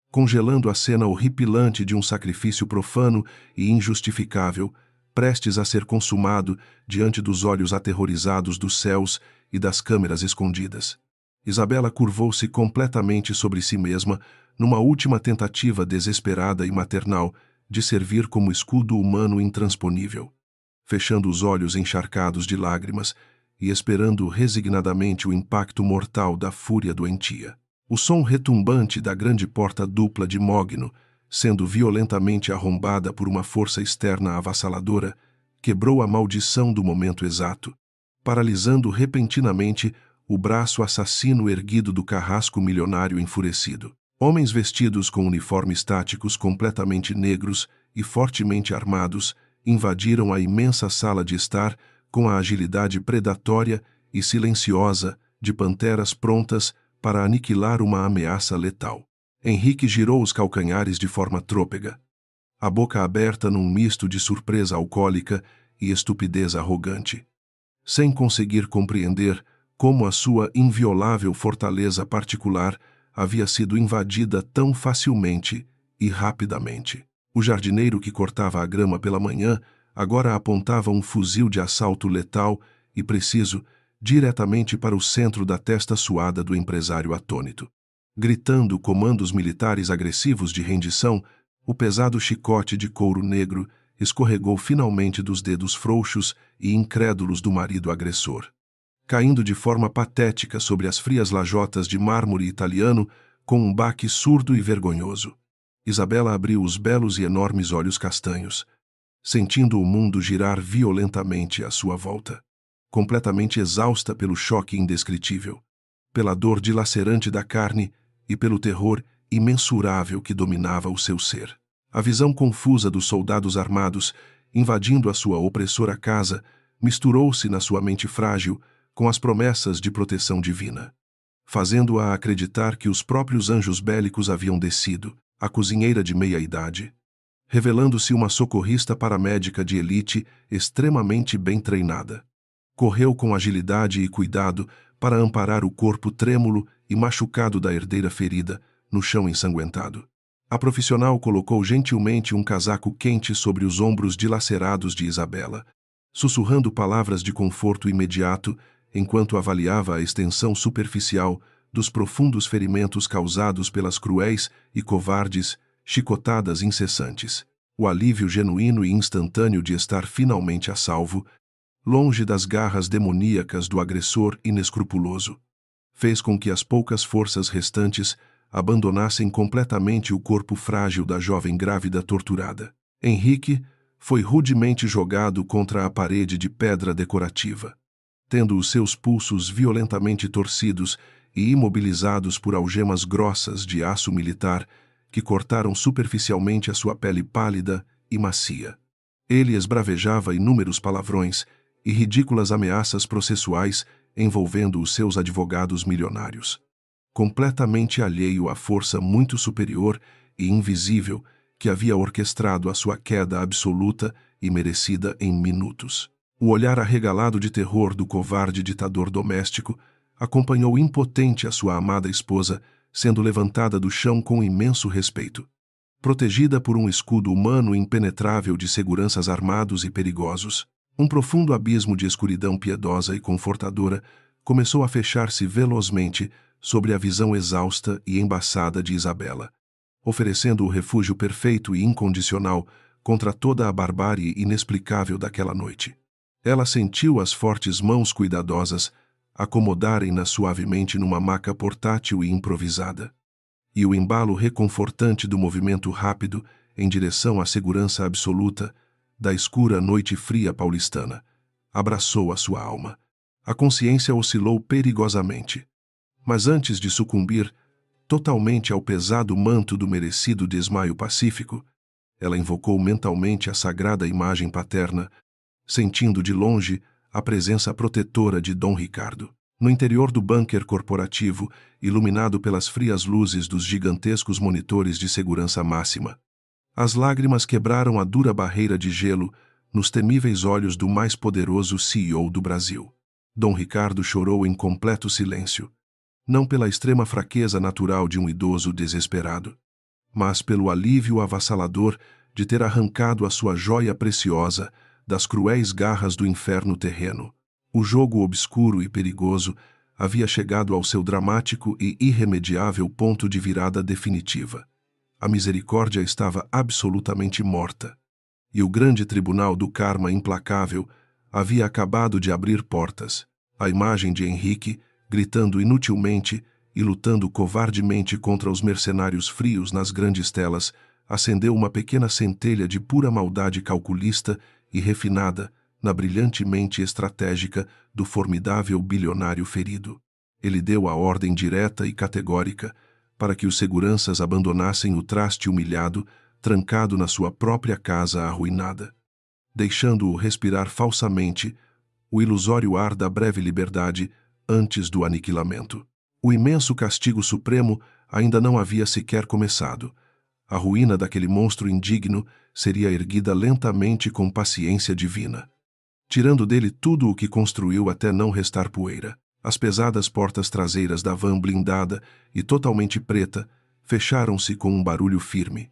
congelando a cena horripilante de um sacrifício profano e injustificável, prestes a ser consumado diante dos olhos aterrorizados dos céus e das câmeras escondidas. Isabela curvou-se completamente sobre si mesma, numa última tentativa desesperada e maternal de servir como escudo humano intransponível. Fechando os olhos encharcados de lágrimas e esperando resignadamente o impacto mortal da fúria doentia. O som retumbante da grande porta dupla de mogno, sendo violentamente arrombada por uma força externa avassaladora, quebrou a maldição do momento exato, paralisando repentinamente o braço assassino erguido do carrasco milionário enfurecido. Homens vestidos com uniformes táticos completamente negros e fortemente armados invadiram a imensa sala de estar com a agilidade predatória e silenciosa de panteras prontas para aniquilar uma ameaça letal. Henrique girou os calcanhares de forma trôpega, a boca aberta num misto de surpresa alcoólica e estupidez arrogante, sem conseguir compreender como a sua inviolável fortaleza particular havia sido invadida tão facilmente e rapidamente. O jardineiro que cortava a grama pela manhã agora apontava um fuzil de assalto letal e preciso diretamente para o centro da testa suada do empresário atônito. Gritando comandos militares agressivos de rendição, o pesado chicote de couro negro escorregou finalmente dos dedos frouxos e incrédulos do marido agressor, caindo de forma patética sobre as frias lajotas de mármore italiano com um baque surdo e vergonhoso. Isabela abriu os belos e enormes olhos castanhos, sentindo o mundo girar violentamente à sua volta, completamente exausta pelo choque indescritível, pela dor dilacerante da carne e pelo terror imensurável que dominava o seu ser. A visão confusa dos soldados armados invadindo a sua opressora casa misturou-se na sua mente frágil com as promessas de proteção divina, fazendo-a acreditar que os próprios anjos bélicos haviam descido, a cozinheira de meia-idade, revelando-se uma socorrista paramédica de elite extremamente bem treinada. Correu com agilidade e cuidado para amparar o corpo trêmulo e machucado da herdeira ferida no chão ensanguentado. A profissional colocou gentilmente um casaco quente sobre os ombros dilacerados de Isabela, sussurrando palavras de conforto imediato enquanto avaliava a extensão superficial dos profundos ferimentos causados pelas cruéis e covardes chicotadas incessantes. O alívio genuíno e instantâneo de estar finalmente a salvo, longe das garras demoníacas do agressor inescrupuloso, fez com que as poucas forças restantes abandonassem completamente o corpo frágil da jovem grávida torturada. Henrique foi rudemente jogado contra a parede de pedra decorativa, tendo os seus pulsos violentamente torcidos e imobilizados por algemas grossas de aço militar que cortaram superficialmente a sua pele pálida e macia. Ele esbravejava inúmeros palavrões e ridículas ameaças processuais envolvendo os seus advogados milionários, completamente alheio à força muito superior e invisível que havia orquestrado a sua queda absoluta e merecida em minutos. O olhar arregalado de terror do covarde ditador doméstico acompanhou impotente a sua amada esposa sendo levantada do chão com imenso respeito, protegida por um escudo humano impenetrável de seguranças armados e perigosos. Um profundo abismo de escuridão piedosa e confortadora começou a fechar-se velozmente sobre a visão exausta e embaçada de Isabela, oferecendo o refúgio perfeito e incondicional contra toda a barbárie inexplicável daquela noite. Ela sentiu as fortes mãos cuidadosas acomodarem-na suavemente numa maca portátil e improvisada, e o embalo reconfortante do movimento rápido em direção à segurança absoluta da escura noite fria paulistana abraçou a sua alma. A consciência oscilou perigosamente, mas antes de sucumbir totalmente ao pesado manto do merecido desmaio pacífico, ela invocou mentalmente a sagrada imagem paterna, sentindo de longe a presença protetora de Dom Ricardo. No interior do bunker corporativo, iluminado pelas frias luzes dos gigantescos monitores de segurança máxima, As lágrimas quebraram a dura barreira de gelo nos temíveis olhos do mais poderoso CEO do Brasil. Dom Ricardo chorou em completo silêncio, não pela extrema fraqueza natural de um idoso desesperado, mas pelo alívio avassalador de ter arrancado a sua joia preciosa das cruéis garras do inferno terreno. O jogo obscuro e perigoso havia chegado ao seu dramático e irremediável ponto de virada definitiva. A misericórdia estava absolutamente morta, e o grande tribunal do karma implacável havia acabado de abrir portas. A imagem de Henrique, gritando inutilmente e lutando covardemente contra os mercenários frios nas grandes telas, acendeu uma pequena centelha de pura maldade calculista e refinada na brilhante mente estratégica do formidável bilionário ferido. Ele deu a ordem direta e categórica para que os seguranças abandonassem o traste humilhado, trancado na sua própria casa arruinada, deixando-o respirar falsamente o ilusório ar da breve liberdade antes do aniquilamento. O imenso castigo supremo ainda não havia sequer começado. A ruína daquele monstro indigno seria erguida lentamente com paciência divina, tirando dele tudo o que construiu até não restar poeira. As pesadas portas traseiras da van blindada e totalmente preta fecharam-se com um barulho firme,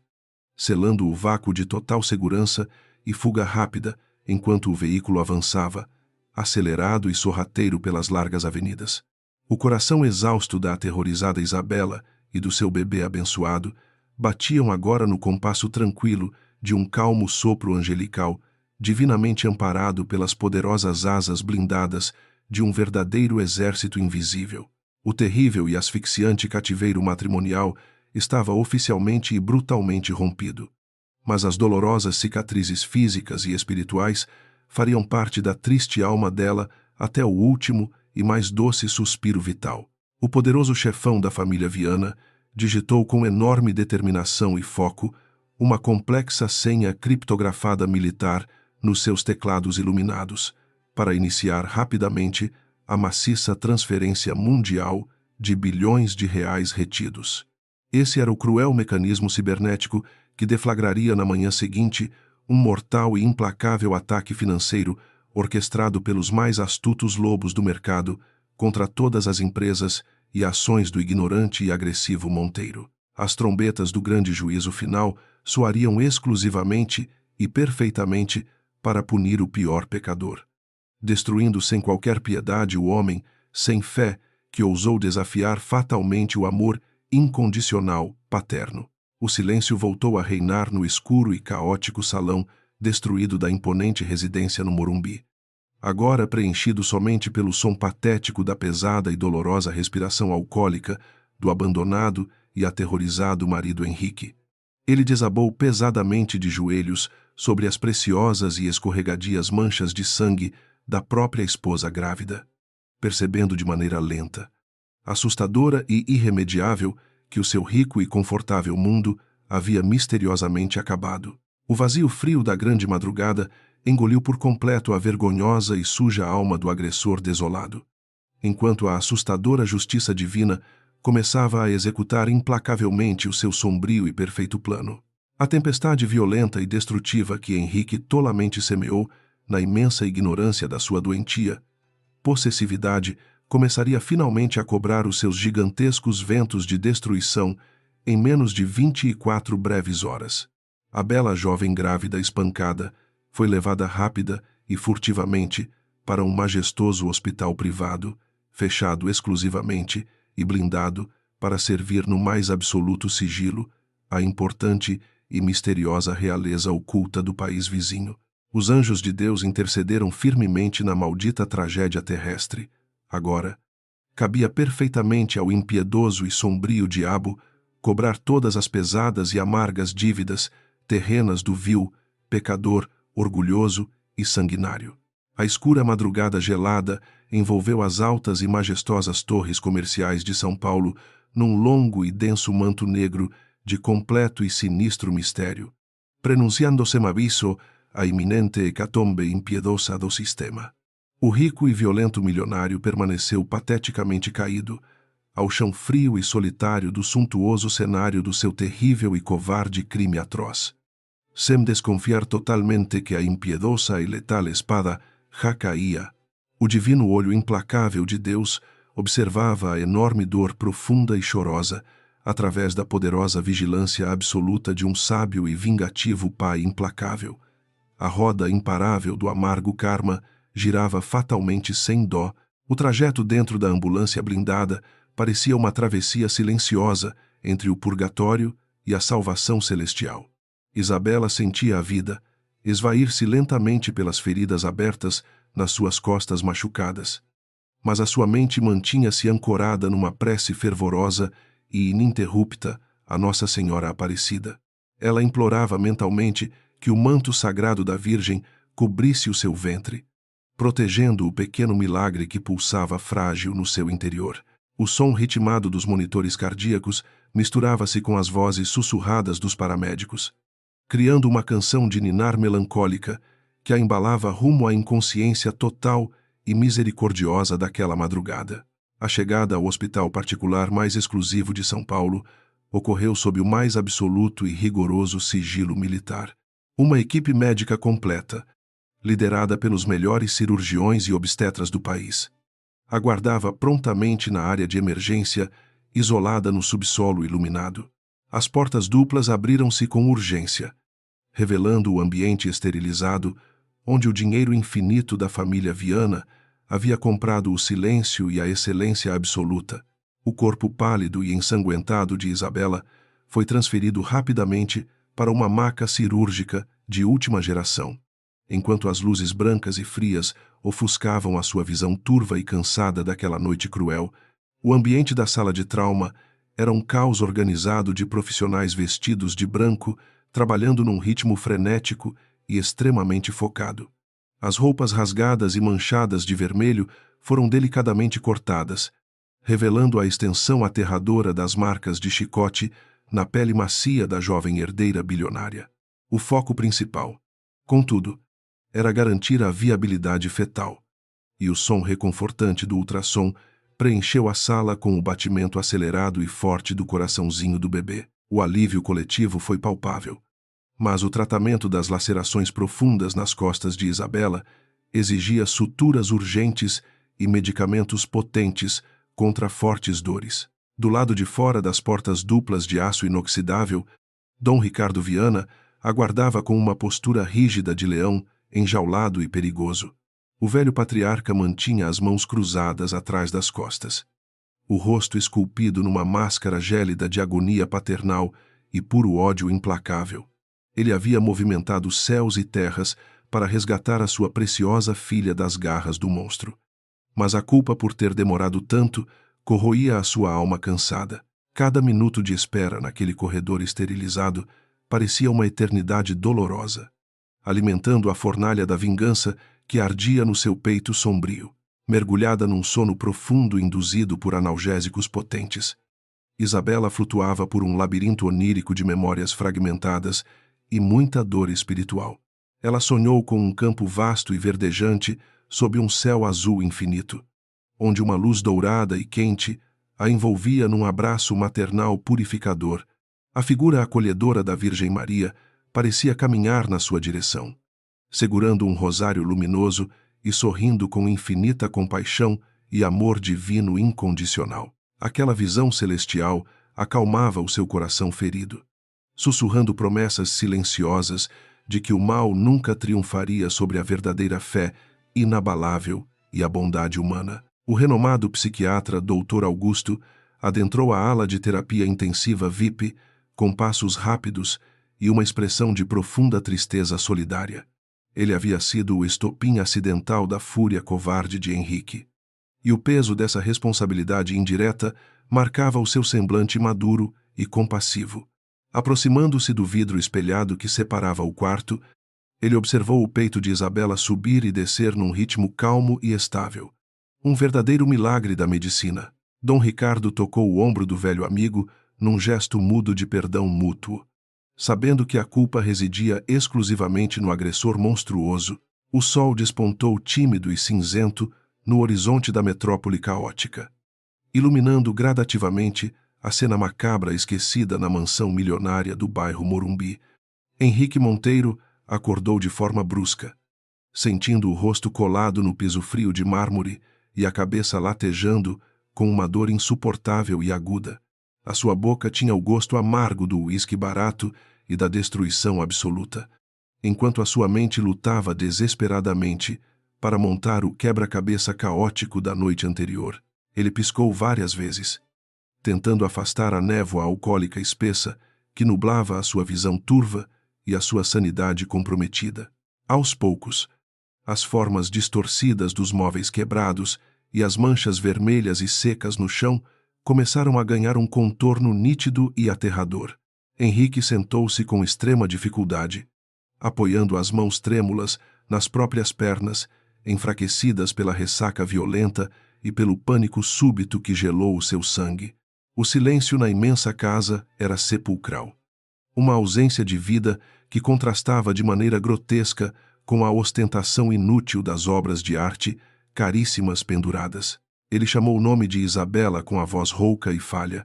selando o vácuo de total segurança e fuga rápida enquanto o veículo avançava, acelerado e sorrateiro pelas largas avenidas. O coração exausto da aterrorizada Isabela e do seu bebê abençoado batiam agora no compasso tranquilo de um calmo sopro angelical, divinamente amparado pelas poderosas asas blindadas de um verdadeiro exército invisível. O terrível e asfixiante cativeiro matrimonial estava oficialmente e brutalmente rompido, mas as dolorosas cicatrizes físicas e espirituais fariam parte da triste alma dela até o último e mais doce suspiro vital. O poderoso chefão da família Viana digitou com enorme determinação e foco uma complexa senha criptografada militar nos seus teclados iluminados, para iniciar rapidamente a maciça transferência mundial de bilhões de reais retidos. Esse era o cruel mecanismo cibernético que deflagraria na manhã seguinte um mortal e implacável ataque financeiro orquestrado pelos mais astutos lobos do mercado contra todas as empresas e ações do ignorante e agressivo Monteiro. As trombetas do grande juízo final soariam exclusivamente e perfeitamente para punir o pior pecador, destruindo sem qualquer piedade o homem sem fé que ousou desafiar fatalmente o amor incondicional paterno. O silêncio voltou a reinar no escuro e caótico salão destruído da imponente residência no Morumbi, agora preenchido somente pelo som patético da pesada e dolorosa respiração alcoólica do abandonado e aterrorizado marido Henrique. Ele desabou pesadamente de joelhos sobre as preciosas e escorregadias manchas de sangue da própria esposa grávida, percebendo de maneira lenta, assustadora e irremediável, que o seu rico e confortável mundo havia misteriosamente acabado. O vazio frio da grande madrugada engoliu por completo a vergonhosa e suja alma do agressor desolado, enquanto a assustadora justiça divina começava a executar implacavelmente o seu sombrio e perfeito plano. A tempestade violenta e destrutiva que Henrique tolamente semeou na imensa ignorância da sua doentia possessividade começaria finalmente a cobrar os seus gigantescos ventos de destruição em menos de 24 breves horas. A bela jovem grávida espancada foi levada rápida e furtivamente para um majestoso hospital privado, fechado exclusivamente e blindado para servir no mais absoluto sigilo a importante e misteriosa realeza oculta do país vizinho. Os anjos de Deus intercederam firmemente na maldita tragédia terrestre. Agora, cabia perfeitamente ao impiedoso e sombrio diabo cobrar todas as pesadas e amargas dívidas terrenas do vil, pecador, orgulhoso e sanguinário. A escura madrugada gelada envolveu as altas e majestosas torres comerciais de São Paulo num longo e denso manto negro de completo e sinistro mistério, prenunciando-se aviso a iminente hecatombe impiedosa do sistema. O rico e violento milionário permaneceu pateticamente caído ao chão frio e solitário do suntuoso cenário do seu terrível e covarde crime atroz. sem desconfiar totalmente que a impiedosa e letal espada já caía. O divino olho implacável de Deus observava a enorme dor profunda e chorosa, através da poderosa vigilância absoluta de um sábio e vingativo Pai implacável. A roda imparável do amargo karma girava fatalmente sem dó. O trajeto dentro da ambulância blindada parecia uma travessia silenciosa entre o purgatório e a salvação celestial. Isabela sentia a vida esvair-se lentamente pelas feridas abertas nas suas costas machucadas. Mas a sua mente mantinha-se ancorada numa prece fervorosa e ininterrupta a Nossa Senhora Aparecida. Ela implorava mentalmente que o manto sagrado da Virgem cobrisse o seu ventre, protegendo o pequeno milagre que pulsava frágil no seu interior. O som ritmado dos monitores cardíacos misturava-se com as vozes sussurradas dos paramédicos, criando uma canção de ninar melancólica que a embalava rumo à inconsciência total e misericordiosa daquela madrugada. A chegada ao hospital particular mais exclusivo de São Paulo ocorreu sob o mais absoluto e rigoroso sigilo militar. Uma equipe médica completa, liderada pelos melhores cirurgiões e obstetras do país, aguardava prontamente na área de emergência, isolada no subsolo iluminado. As portas duplas abriram-se com urgência, revelando o ambiente esterilizado, onde o dinheiro infinito da família Viana havia comprado o silêncio e a excelência absoluta. O corpo pálido e ensanguentado de Isabela foi transferido rapidamente para uma maca cirúrgica de última geração, enquanto as luzes brancas e frias ofuscavam a sua visão turva e cansada daquela noite cruel. O ambiente da sala de trauma era um caos organizado de profissionais vestidos de branco, trabalhando num ritmo frenético e extremamente focado. As roupas rasgadas e manchadas de vermelho foram delicadamente cortadas, revelando a extensão aterradora das marcas de chicote na pele macia da jovem herdeira bilionária. O foco principal, contudo, era garantir a viabilidade fetal, e o som reconfortante do ultrassom preencheu a sala com o batimento acelerado e forte do coraçãozinho do bebê. O alívio coletivo foi palpável, mas o tratamento das lacerações profundas nas costas de Isabela exigia suturas urgentes e medicamentos potentes contra fortes dores. Do lado de fora das portas duplas de aço inoxidável, Dom Ricardo Viana aguardava com uma postura rígida de leão, enjaulado e perigoso. O velho patriarca mantinha as mãos cruzadas atrás das costas, o rosto esculpido numa máscara gélida de agonia paternal e puro ódio implacável. Ele havia movimentado céus e terras para resgatar a sua preciosa filha das garras do monstro. Mas a culpa por ter demorado tanto corroía a sua alma cansada. Cada minuto de espera naquele corredor esterilizado parecia uma eternidade dolorosa, alimentando a fornalha da vingança que ardia no seu peito sombrio. Mergulhada num sono profundo induzido por analgésicos potentes, Isabela flutuava por um labirinto onírico de memórias fragmentadas e muita dor espiritual. Ela sonhou com um campo vasto e verdejante sob um céu azul infinito, onde uma luz dourada e quente a envolvia num abraço maternal purificador. A figura acolhedora da Virgem Maria parecia caminhar na sua direção, segurando um rosário luminoso e sorrindo com infinita compaixão e amor divino incondicional. Aquela visão celestial acalmava o seu coração ferido, sussurrando promessas silenciosas de que o mal nunca triunfaria sobre a verdadeira fé inabalável e a bondade humana. O renomado psiquiatra Dr. Augusto adentrou a ala de terapia intensiva VIP com passos rápidos e uma expressão de profunda tristeza solidária. Ele havia sido o estopim acidental da fúria covarde de Henrique, e o peso dessa responsabilidade indireta marcava o seu semblante maduro e compassivo. Aproximando-se do vidro espelhado que separava o quarto, ele observou o peito de Isabela subir e descer num ritmo calmo e estável. Um verdadeiro milagre da medicina. Dom Ricardo tocou o ombro do velho amigo num gesto mudo de perdão mútuo. Sabendo que a culpa residia exclusivamente no agressor monstruoso, o sol despontou tímido e cinzento no horizonte da metrópole caótica, iluminando gradativamente a cena macabra esquecida na mansão milionária do bairro Morumbi. Henrique Monteiro acordou de forma brusca, sentindo o rosto colado no piso frio de mármore e a cabeça latejando com uma dor insuportável e aguda. A sua boca tinha o gosto amargo do uísque barato e da destruição absoluta, enquanto a sua mente lutava desesperadamente para montar o quebra-cabeça caótico da noite anterior. Ele piscou várias vezes, tentando afastar a névoa alcoólica espessa que nublava a sua visão turva e a sua sanidade comprometida. Aos poucos, as formas distorcidas dos móveis quebrados e as manchas vermelhas e secas no chão começaram a ganhar um contorno nítido e aterrador. Henrique sentou-se com extrema dificuldade, apoiando as mãos trêmulas nas próprias pernas, enfraquecidas pela ressaca violenta e pelo pânico súbito que gelou o seu sangue. O silêncio na imensa casa era sepulcral. Uma ausência de vida que contrastava de maneira grotesca com a ostentação inútil das obras de arte caríssimas penduradas. Ele chamou o nome de Isabela com a voz rouca e falha,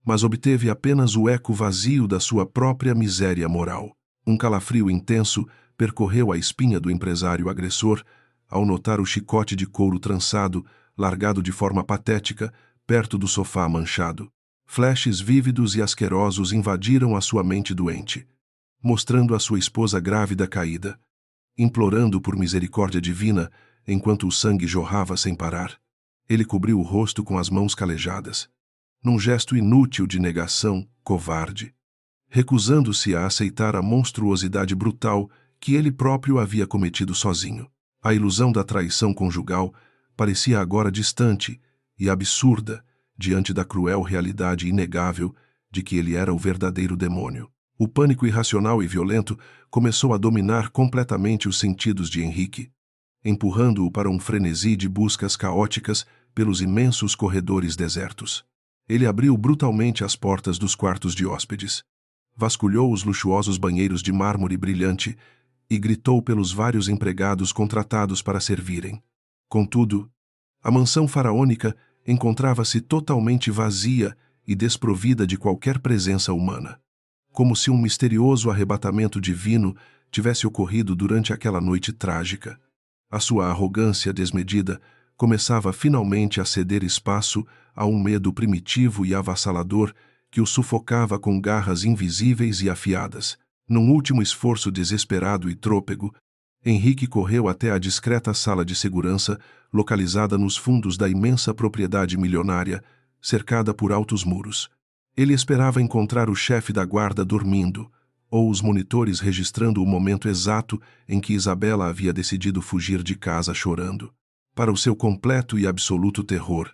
mas obteve apenas o eco vazio da sua própria miséria moral. Um calafrio intenso percorreu a espinha do empresário agressor ao notar o chicote de couro trançado, largado de forma patética, perto do sofá manchado. Flashes vívidos e asquerosos invadiram a sua mente doente, mostrando a sua esposa grávida caída, implorando por misericórdia divina enquanto o sangue jorrava sem parar. Ele cobriu o rosto com as mãos calejadas, num gesto inútil de negação, covarde, recusando-se a aceitar a monstruosidade brutal que ele próprio havia cometido sozinho. A ilusão da traição conjugal parecia agora distante e absurda diante da cruel realidade inegável de que ele era o verdadeiro demônio. O pânico irracional e violento começou a dominar completamente os sentidos de Henrique, empurrando-o para um frenesi de buscas caóticas pelos imensos corredores desertos. Ele abriu brutalmente as portas dos quartos de hóspedes, vasculhou os luxuosos banheiros de mármore brilhante e gritou pelos vários empregados contratados para servirem. Contudo, a mansão faraônica encontrava-se totalmente vazia e desprovida de qualquer presença humana, como se um misterioso arrebatamento divino tivesse ocorrido durante aquela noite trágica. A sua arrogância desmedida começava finalmente a ceder espaço a um medo primitivo e avassalador que o sufocava com garras invisíveis e afiadas. Num último esforço desesperado e trôpego, Henrique correu até a discreta sala de segurança localizada nos fundos da imensa propriedade milionária, cercada por altos muros. Ele esperava encontrar o chefe da guarda dormindo, ou os monitores registrando o momento exato em que Isabela havia decidido fugir de casa chorando. Para o seu completo e absoluto terror,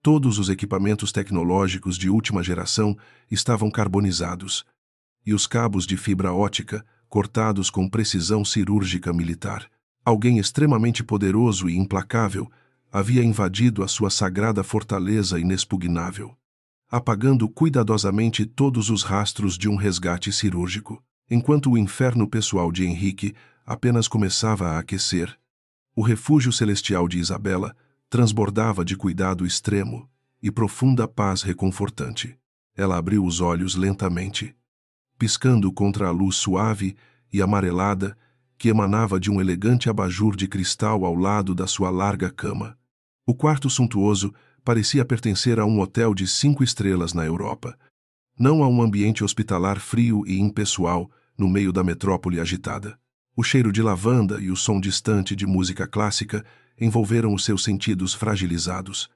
todos os equipamentos tecnológicos de última geração estavam carbonizados, e os cabos de fibra ótica cortados com precisão cirúrgica militar. Alguém extremamente poderoso e implacável havia invadido a sua sagrada fortaleza inexpugnável, apagando cuidadosamente todos os rastros de um resgate cirúrgico. Enquanto o inferno pessoal de Henrique apenas começava a aquecer, o refúgio celestial de Isabela transbordava de cuidado extremo e profunda paz reconfortante. Ela abriu os olhos lentamente, piscando contra a luz suave e amarelada que emanava de um elegante abajur de cristal ao lado da sua larga cama. O quarto suntuoso parecia pertencer a um hotel de 5 estrelas na Europa, não a um ambiente hospitalar frio e impessoal no meio da metrópole agitada. O cheiro de lavanda e o som distante de música clássica envolveram os seus sentidos fragilizados,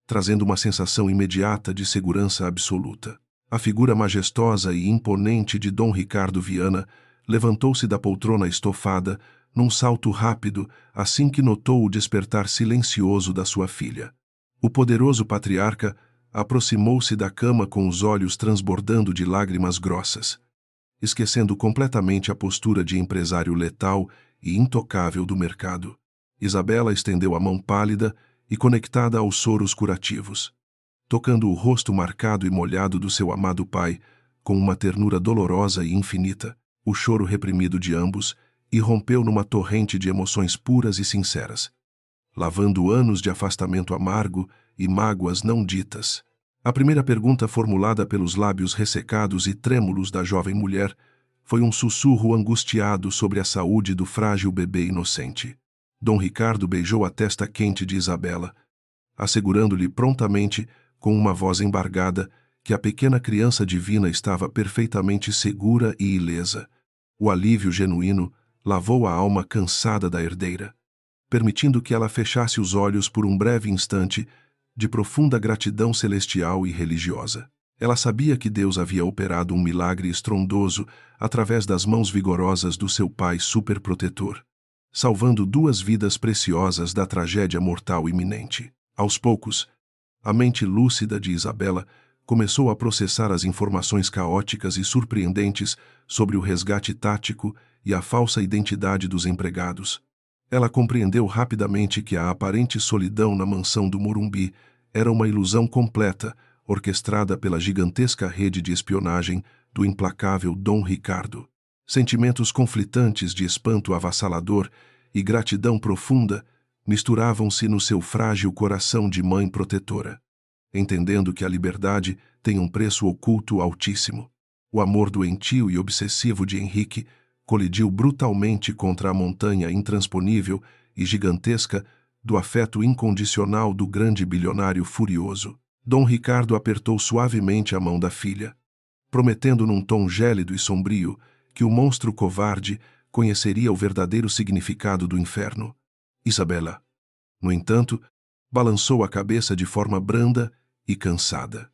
trazendo uma sensação imediata de segurança absoluta. A figura majestosa e imponente de Dom Ricardo Viana levantou-se da poltrona estofada num salto rápido assim que notou o despertar silencioso da sua filha. O poderoso patriarca aproximou-se da cama com os olhos transbordando de lágrimas grossas, esquecendo completamente a postura de empresário letal e intocável do mercado. Isabela estendeu a mão pálida e conectada aos soros curativos, tocando o rosto marcado e molhado do seu amado pai, com uma ternura dolorosa e infinita. O choro reprimido de ambos irrompeu numa torrente de emoções puras e sinceras, lavando anos de afastamento amargo e mágoas não ditas. A primeira pergunta formulada pelos lábios ressecados e trêmulos da jovem mulher Foi um sussurro angustiado sobre a saúde do frágil bebê inocente. Dom Ricardo beijou a testa quente de Isabela, assegurando-lhe prontamente, com uma voz embargada, que a pequena criança divina estava perfeitamente segura e ilesa. O alívio genuíno lavou a alma cansada da herdeira, permitindo que ela fechasse os olhos por um breve instante de profunda gratidão celestial e religiosa. Ela sabia que Deus havia operado um milagre estrondoso através das mãos vigorosas do seu pai superprotetor, salvando 2 vidas preciosas da tragédia mortal iminente. Aos poucos, a mente lúcida de Isabela começou a processar as informações caóticas e surpreendentes sobre o resgate tático e a falsa identidade dos empregados. Ela compreendeu rapidamente que a aparente solidão na mansão do Morumbi era uma ilusão completa, orquestrada pela gigantesca rede de espionagem do implacável Dom Ricardo. Sentimentos conflitantes de espanto avassalador e gratidão profunda misturavam-se no seu frágil coração de mãe protetora. Entendendo que a liberdade tem um preço oculto altíssimo, o amor doentio e obsessivo de Henrique colidiu brutalmente contra a montanha intransponível e gigantesca do afeto incondicional do grande bilionário furioso. Dom Ricardo apertou suavemente a mão da filha, prometendo num tom gélido e sombrio que o monstro covarde conheceria o verdadeiro significado do inferno. Isabela, no entanto, balançou a cabeça de forma branda e cansada,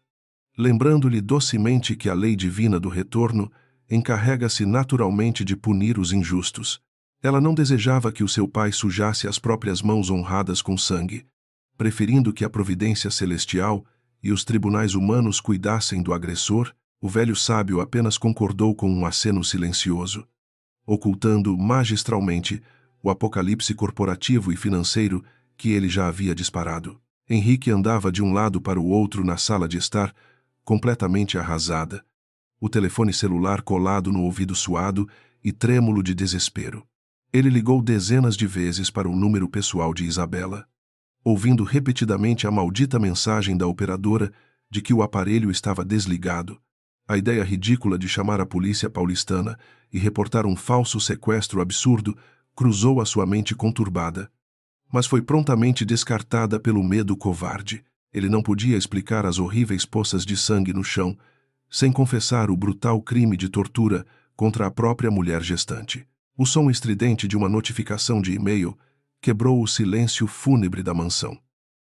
lembrando-lhe docemente que a lei divina do retorno encarrega-se naturalmente de punir os injustos. Ela não desejava que o seu pai sujasse as próprias mãos honradas com sangue, preferindo que a providência celestial e os tribunais humanos cuidassem do agressor. O velho sábio apenas concordou com um aceno silencioso, ocultando magistralmente o apocalipse corporativo e financeiro que ele já havia disparado. Henrique andava de um lado para o outro na sala de estar, completamente arrasada, o telefone celular colado no ouvido suado e trêmulo de desespero. Ele ligou dezenas de vezes para o número pessoal de Isabela, ouvindo repetidamente a maldita mensagem da operadora de que o aparelho estava desligado. A ideia ridícula de chamar a polícia paulistana e reportar um falso sequestro absurdo cruzou a sua mente conturbada, mas foi prontamente descartada pelo medo covarde. Ele não podia explicar as horríveis poças de sangue no chão, sem confessar o brutal crime de tortura contra a própria mulher gestante. O som estridente de uma notificação de e-mail quebrou o silêncio fúnebre da mansão,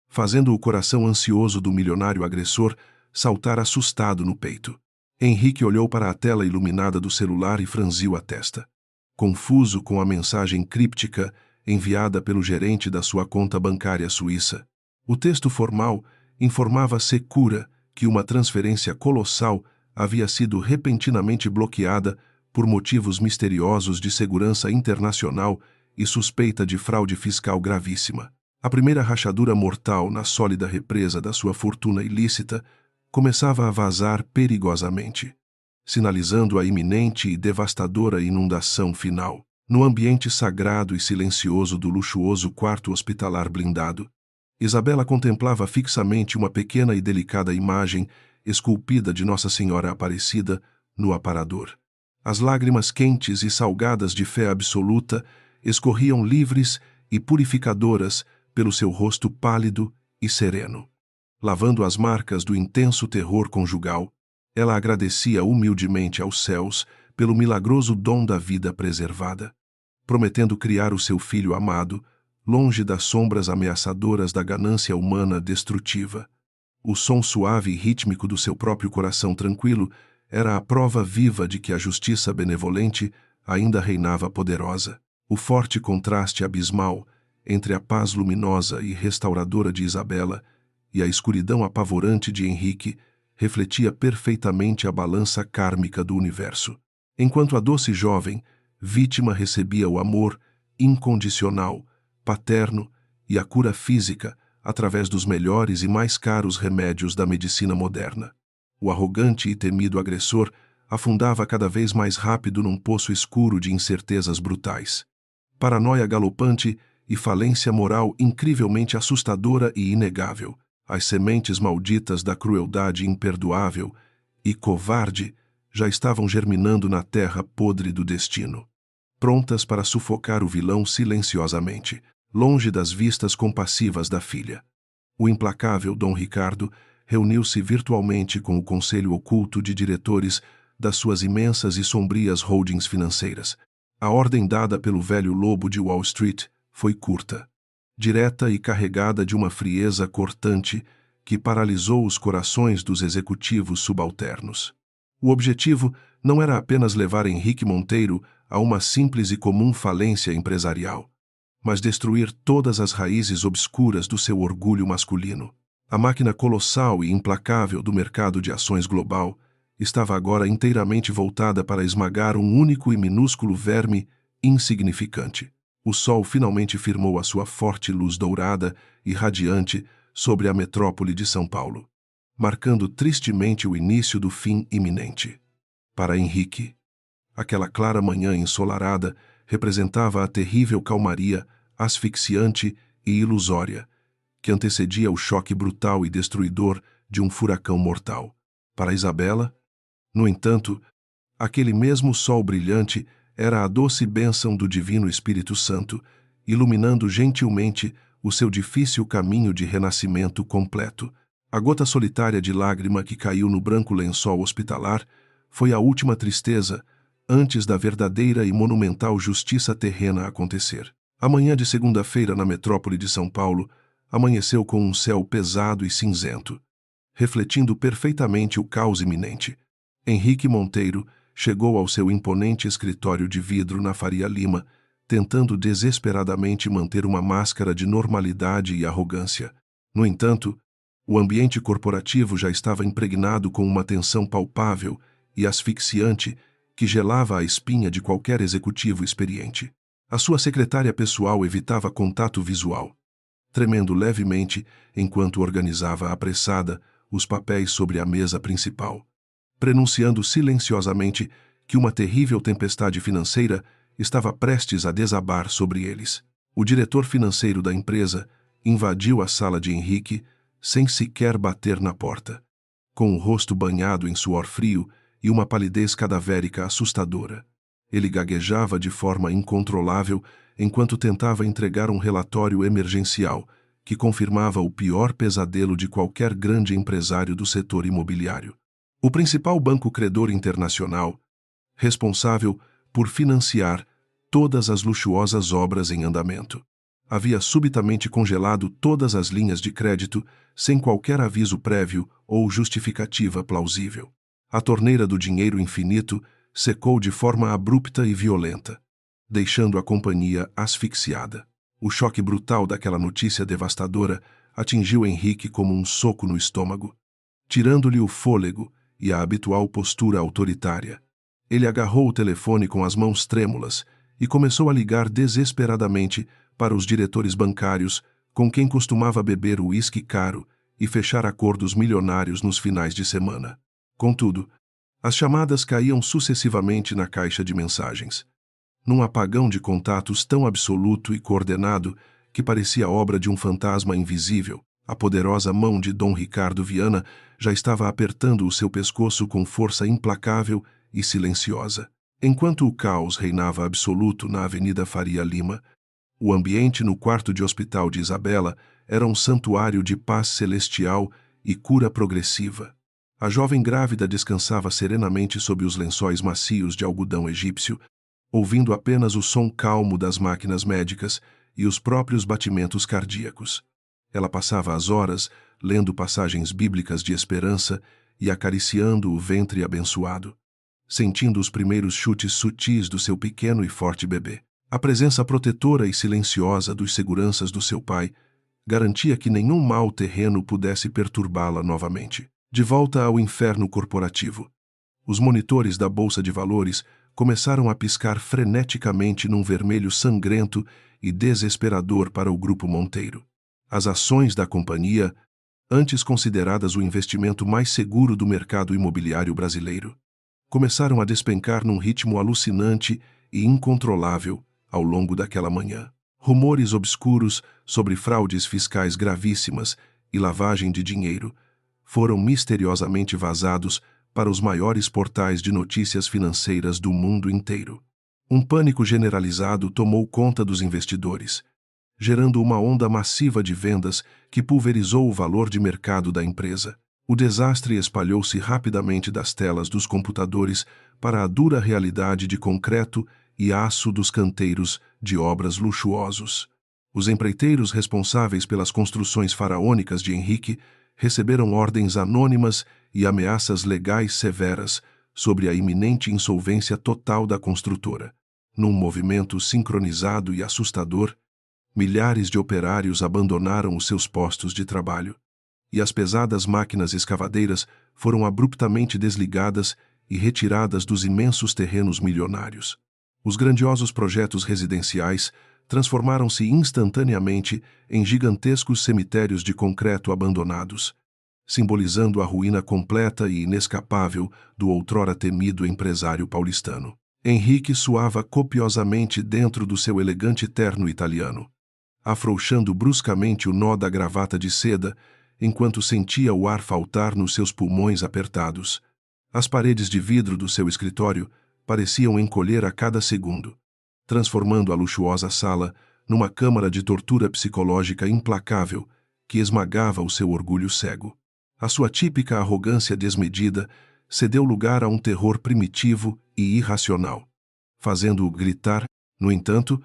fazendo o coração ansioso do milionário agressor saltar assustado no peito. Henrique olhou para a tela iluminada do celular e franziu a testa, confuso com a mensagem críptica enviada pelo gerente da sua conta bancária suíça. O texto formal informava secura que uma transferência colossal havia sido repentinamente bloqueada por motivos misteriosos de segurança internacional e suspeita de fraude fiscal gravíssima. A primeira rachadura mortal na sólida represa da sua fortuna ilícita começava a vazar perigosamente, sinalizando a iminente e devastadora inundação final. No ambiente sagrado e silencioso do luxuoso quarto hospitalar blindado, Isabela contemplava fixamente uma pequena e delicada imagem esculpida de Nossa Senhora Aparecida no aparador. As lágrimas quentes e salgadas de fé absoluta escorriam livres e purificadoras pelo seu rosto pálido e sereno. Lavando as marcas do intenso terror conjugal, ela agradecia humildemente aos céus pelo milagroso dom da vida preservada, prometendo criar o seu filho amado, longe das sombras ameaçadoras da ganância humana destrutiva. O som suave e rítmico do seu próprio coração tranquilo era a prova viva de que a justiça benevolente ainda reinava poderosa. O forte contraste abismal entre a paz luminosa e restauradora de Isabela e a escuridão apavorante de Henrique refletia perfeitamente a balança kármica do universo. Enquanto a doce jovem, vítima, recebia o amor incondicional, paterno e a cura física através dos melhores e mais caros remédios da medicina moderna, o arrogante e temido agressor afundava cada vez mais rápido num poço escuro de incertezas brutais. Paranoia galopante e falência moral incrivelmente assustadora e inegável. As sementes malditas da crueldade imperdoável e covarde já estavam germinando na terra podre do destino, prontas para sufocar o vilão silenciosamente, longe das vistas compassivas da filha. O implacável Dom Ricardo reuniu-se virtualmente com o conselho oculto de diretores das suas imensas e sombrias holdings financeiras. A ordem dada pelo velho lobo de Wall Street foi curta, direta e carregada de uma frieza cortante que paralisou os corações dos executivos subalternos. O objetivo não era apenas levar Henrique Monteiro a uma simples e comum falência empresarial, mas destruir todas as raízes obscuras do seu orgulho masculino. A máquina colossal e implacável do mercado de ações global estava agora inteiramente voltada para esmagar um único e minúsculo verme insignificante. O sol finalmente firmou a sua forte luz dourada e radiante sobre a metrópole de São Paulo, marcando tristemente o início do fim iminente. Para Henrique, aquela clara manhã ensolarada representava a terrível calmaria asfixiante e ilusória que antecedia o choque brutal e destruidor de um furacão mortal. Para Isabela, no entanto, aquele mesmo sol brilhante era a doce bênção do Divino Espírito Santo, iluminando gentilmente o seu difícil caminho de renascimento completo. A gota solitária de lágrima que caiu no branco lençol hospitalar foi a última tristeza antes da verdadeira e monumental justiça terrena acontecer. A manhã de segunda-feira na metrópole de São Paulo amanheceu com um céu pesado e cinzento, refletindo perfeitamente o caos iminente. Henrique Monteiro chegou ao seu imponente escritório de vidro na Faria Lima, tentando desesperadamente manter uma máscara de normalidade e arrogância. No entanto, o ambiente corporativo já estava impregnado com uma tensão palpável e asfixiante que gelava a espinha de qualquer executivo experiente. A sua secretária pessoal evitava contato visual, tremendo levemente enquanto organizava apressada os papéis sobre a mesa principal, prenunciando silenciosamente que uma terrível tempestade financeira estava prestes a desabar sobre eles. O diretor financeiro da empresa invadiu a sala de Henrique sem sequer bater na porta, com o rosto banhado em suor frio e uma palidez cadavérica assustadora. Ele gaguejava de forma incontrolável enquanto tentava entregar um relatório emergencial que confirmava o pior pesadelo de qualquer grande empresário do setor imobiliário. O principal banco credor internacional, responsável por financiar todas as luxuosas obras em andamento, havia subitamente congelado todas as linhas de crédito sem qualquer aviso prévio ou justificativa plausível. A torneira do dinheiro infinito secou de forma abrupta e violenta, deixando a companhia asfixiada. O choque brutal daquela notícia devastadora atingiu Henrique como um soco no estômago, tirando-lhe o fôlego e a habitual postura autoritária. Ele agarrou o telefone com as mãos trêmulas e começou a ligar desesperadamente para os diretores bancários com quem costumava beber uísque caro e fechar acordos milionários nos finais de semana. Contudo, as chamadas caíam sucessivamente na caixa de mensagens, num apagão de contatos tão absoluto e coordenado que parecia obra de um fantasma invisível. A poderosa mão de Dom Ricardo Viana já estava apertando o seu pescoço com força implacável e silenciosa. Enquanto o caos reinava absoluto na Avenida Faria Lima, o ambiente no quarto de hospital de Isabela era um santuário de paz celestial e cura progressiva. A jovem grávida descansava serenamente sob os lençóis macios de algodão egípcio, ouvindo apenas o som calmo das máquinas médicas e os próprios batimentos cardíacos. Ela passava as horas lendo passagens bíblicas de esperança e acariciando o ventre abençoado, sentindo os primeiros chutes sutis do seu pequeno e forte bebê. A presença protetora e silenciosa dos seguranças do seu pai garantia que nenhum mal terreno pudesse perturbá-la novamente. De volta ao inferno corporativo, os monitores da Bolsa de Valores começaram a piscar freneticamente num vermelho sangrento e desesperador para o Grupo Monteiro. As ações da companhia, antes consideradas o investimento mais seguro do mercado imobiliário brasileiro, começaram a despencar num ritmo alucinante e incontrolável ao longo daquela manhã. Rumores obscuros sobre fraudes fiscais gravíssimas e lavagem de dinheiro foram misteriosamente vazados para os maiores portais de notícias financeiras do mundo inteiro. Um pânico generalizado tomou conta dos investidores, gerando uma onda massiva de vendas que pulverizou o valor de mercado da empresa. O desastre espalhou-se rapidamente das telas dos computadores para a dura realidade de concreto e aço dos canteiros de obras luxuosos. Os empreiteiros responsáveis pelas construções faraônicas de Henrique receberam ordens anônimas e ameaças legais severas sobre a iminente insolvência total da construtora. Num movimento sincronizado e assustador, milhares de operários abandonaram os seus postos de trabalho, e as pesadas máquinas escavadeiras foram abruptamente desligadas e retiradas dos imensos terrenos milionários. Os grandiosos projetos residenciais transformaram-se instantaneamente em gigantescos cemitérios de concreto abandonados, simbolizando a ruína completa e inescapável do outrora temido empresário paulistano. Henrique suava copiosamente dentro do seu elegante terno italiano, afrouxando bruscamente o nó da gravata de seda, enquanto sentia o ar faltar nos seus pulmões apertados. As paredes de vidro do seu escritório pareciam encolher a cada segundo, transformando a luxuosa sala numa câmara de tortura psicológica implacável que esmagava o seu orgulho cego. A sua típica arrogância desmedida cedeu lugar a um terror primitivo e irracional, fazendo-o gritar. No entanto,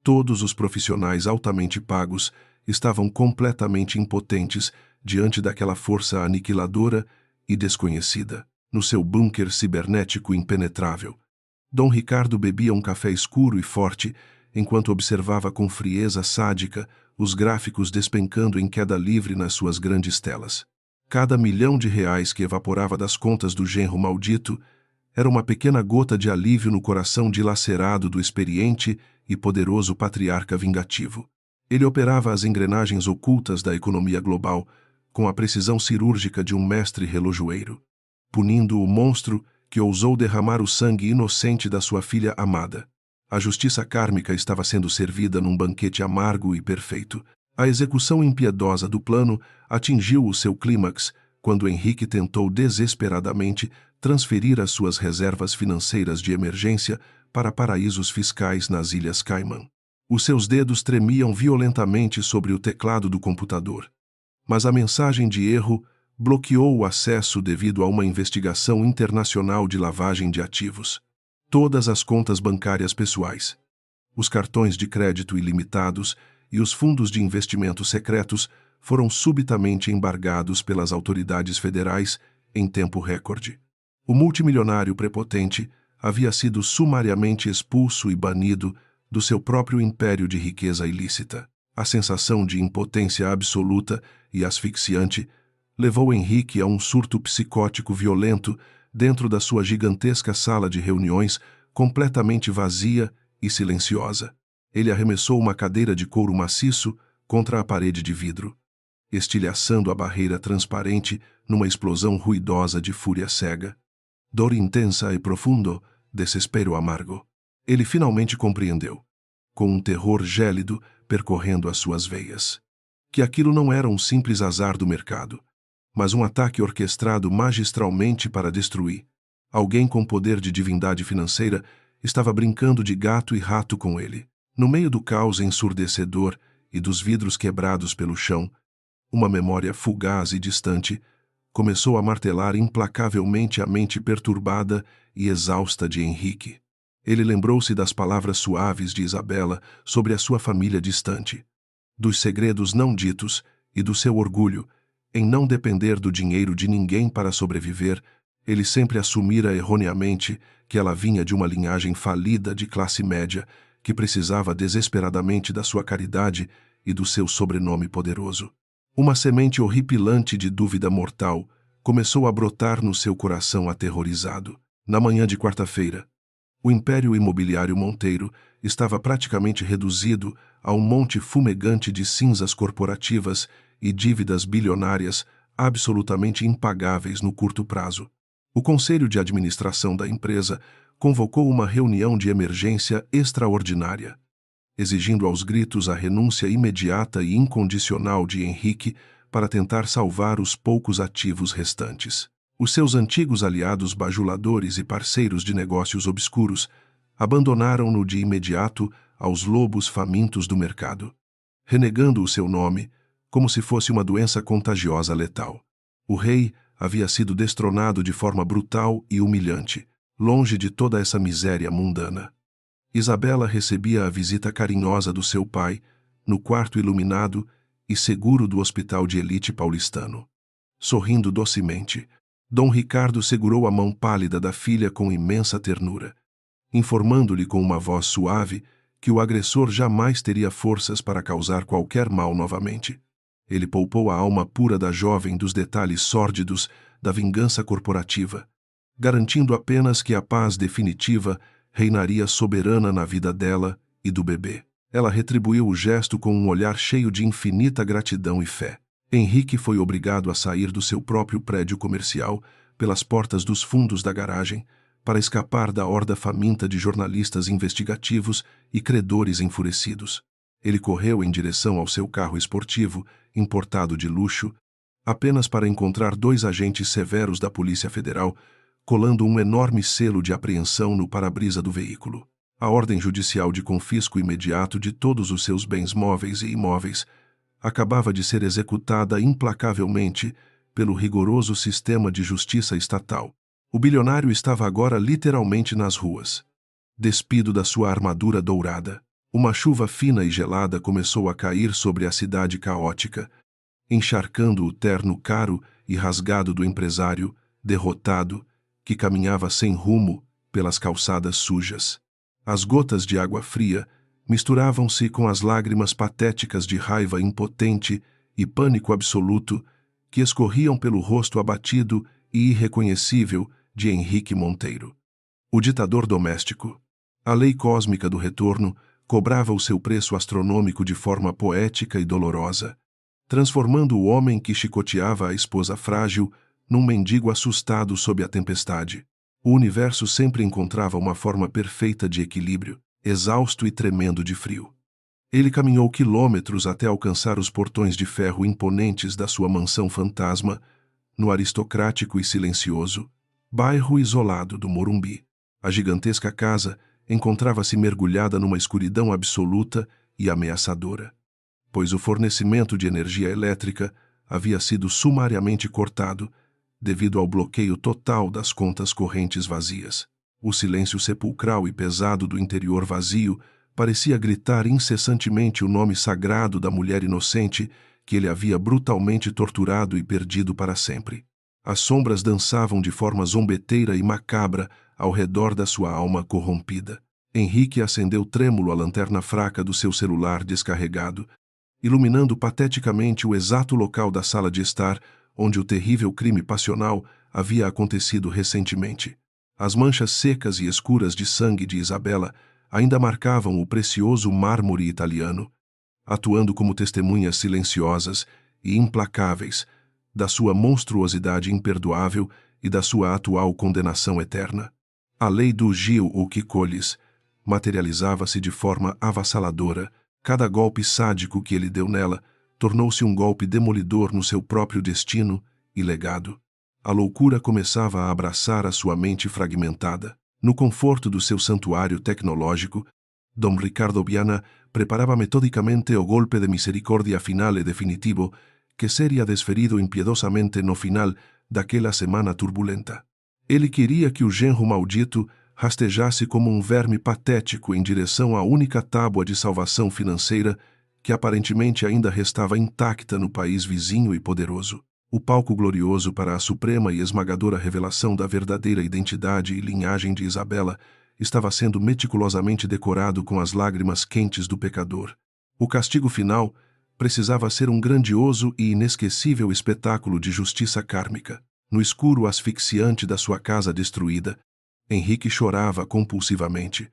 todos os profissionais altamente pagos estavam completamente impotentes diante daquela força aniquiladora e desconhecida. No seu bunker cibernético impenetrável, Dom Ricardo bebia um café escuro e forte enquanto observava com frieza sádica os gráficos despencando em queda livre nas suas grandes telas. Cada R$ 1.000.000 que evaporava das contas do genro maldito era uma pequena gota de alívio no coração dilacerado do experiente e poderoso patriarca vingativo. Ele operava as engrenagens ocultas da economia global com a precisão cirúrgica de um mestre relojoeiro, punindo o monstro que ousou derramar o sangue inocente da sua filha amada. A justiça kármica estava sendo servida num banquete amargo e perfeito. A execução impiedosa do plano atingiu o seu clímax quando Henrique tentou desesperadamente transferir as suas reservas financeiras de emergência para paraísos fiscais nas Ilhas Caimã. Os seus dedos tremiam violentamente sobre o teclado do computador, mas a mensagem de erro bloqueou o acesso devido a uma investigação internacional de lavagem de ativos. Todas as contas bancárias pessoais, os cartões de crédito ilimitados e os fundos de investimento secretos foram subitamente embargados pelas autoridades federais em tempo recorde. O multimilionário prepotente havia sido sumariamente expulso e banido do seu próprio império de riqueza ilícita. A sensação de impotência absoluta e asfixiante levou Henrique a um surto psicótico violento dentro da sua gigantesca sala de reuniões completamente vazia e silenciosa. Ele arremessou uma cadeira de couro maciço contra a parede de vidro, estilhaçando a barreira transparente numa explosão ruidosa de fúria cega. Dor intensa e profundo, desespero amargo. Ele finalmente compreendeu, com um terror gélido percorrendo as suas veias, que aquilo não era um simples azar do mercado, mas um ataque orquestrado magistralmente para destruir. Alguém com poder de divindade financeira estava brincando de gato e rato com ele. No meio do caos ensurdecedor e dos vidros quebrados pelo chão, uma memória fugaz e distante começou a martelar implacavelmente a mente perturbada e exausta de Henrique. Ele lembrou-se das palavras suaves de Isabela sobre a sua família distante, dos segredos não ditos e do seu orgulho em não depender do dinheiro de ninguém para sobreviver. Ele sempre assumira erroneamente que ela vinha de uma linhagem falida de classe média que precisava desesperadamente da sua caridade e do seu sobrenome poderoso. Uma semente horripilante de dúvida mortal começou a brotar no seu coração aterrorizado. Na manhã de quarta-feira, o Império Imobiliário Monteiro estava praticamente reduzido a um monte fumegante de cinzas corporativas e dívidas bilionárias absolutamente impagáveis no curto prazo. O Conselho de Administração da empresa convocou uma reunião de emergência extraordinária, exigindo aos gritos a renúncia imediata e incondicional de Henrique para tentar salvar os poucos ativos restantes. Os seus antigos aliados bajuladores e parceiros de negócios obscuros abandonaram-no de imediato aos lobos famintos do mercado, renegando o seu nome como se fosse uma doença contagiosa letal. O rei havia sido destronado de forma brutal e humilhante, longe de toda essa miséria mundana. Isabela recebia a visita carinhosa do seu pai, no quarto iluminado e seguro do hospital de elite paulistano. Sorrindo docemente, Dom Ricardo segurou a mão pálida da filha com imensa ternura, informando-lhe com uma voz suave que o agressor jamais teria forças para causar qualquer mal novamente. Ele poupou a alma pura da jovem dos detalhes sórdidos da vingança corporativa, garantindo apenas que a paz definitiva reinaria soberana na vida dela e do bebê. Ela retribuiu o gesto com um olhar cheio de infinita gratidão e fé. Henrique foi obrigado a sair do seu próprio prédio comercial pelas portas dos fundos da garagem para escapar da horda faminta de jornalistas investigativos e credores enfurecidos. Ele correu em direção ao seu carro esportivo, importado de luxo, apenas para encontrar 2 agentes severos da Polícia Federal colando um enorme selo de apreensão no para-brisa do veículo. A ordem judicial de confisco imediato de todos os seus bens móveis e imóveis acabava de ser executada implacavelmente pelo rigoroso sistema de justiça estatal. O bilionário estava agora literalmente nas ruas. Despido da sua armadura dourada, uma chuva fina e gelada começou a cair sobre a cidade caótica, encharcando o terno caro e rasgado do empresário, derrotado, que caminhava sem rumo pelas calçadas sujas. As gotas de água fria misturavam-se com as lágrimas patéticas de raiva impotente e pânico absoluto que escorriam pelo rosto abatido e irreconhecível de Henrique Monteiro. O ditador doméstico. A lei cósmica do retorno cobrava o seu preço astronômico de forma poética e dolorosa, transformando o homem que chicoteava a esposa frágil num mendigo assustado sob a tempestade. O universo sempre encontrava uma forma perfeita de equilíbrio, exausto e tremendo de frio. Ele caminhou quilômetros até alcançar os portões de ferro imponentes da sua mansão fantasma, no aristocrático e silencioso bairro isolado do Morumbi. A gigantesca casa encontrava-se mergulhada numa escuridão absoluta e ameaçadora, pois o fornecimento de energia elétrica havia sido sumariamente cortado devido ao bloqueio total das contas correntes vazias. O silêncio sepulcral e pesado do interior vazio parecia gritar incessantemente o nome sagrado da mulher inocente que ele havia brutalmente torturado e perdido para sempre. As sombras dançavam de forma zombeteira e macabra ao redor da sua alma corrompida. Henrique acendeu trêmulo a lanterna fraca do seu celular descarregado, iluminando pateticamente o exato local da sala de estar onde o terrível crime passional havia acontecido recentemente. As manchas secas e escuras de sangue de Isabela ainda marcavam o precioso mármore italiano, atuando como testemunhas silenciosas e implacáveis da sua monstruosidade imperdoável e da sua atual condenação eterna. A lei do Gil ou que colhes materializava-se de forma avassaladora. Cada golpe sádico que ele deu nela tornou-se um golpe demolidor no seu próprio destino e legado. A loucura começava a abraçar a sua mente fragmentada. No conforto do seu santuário tecnológico, Dom Ricardo Viana preparava metodicamente o golpe de misericórdia final e definitivo que seria desferido impiedosamente no final daquela semana turbulenta. Ele queria que o genro maldito rastejasse como um verme patético em direção à única tábua de salvação financeira que aparentemente ainda restava intacta no país vizinho e poderoso. O palco glorioso para a suprema e esmagadora revelação da verdadeira identidade e linhagem de Isabela estava sendo meticulosamente decorado com as lágrimas quentes do pecador. O castigo final precisava ser um grandioso e inesquecível espetáculo de justiça kármica. No escuro asfixiante da sua casa destruída, Henrique chorava compulsivamente,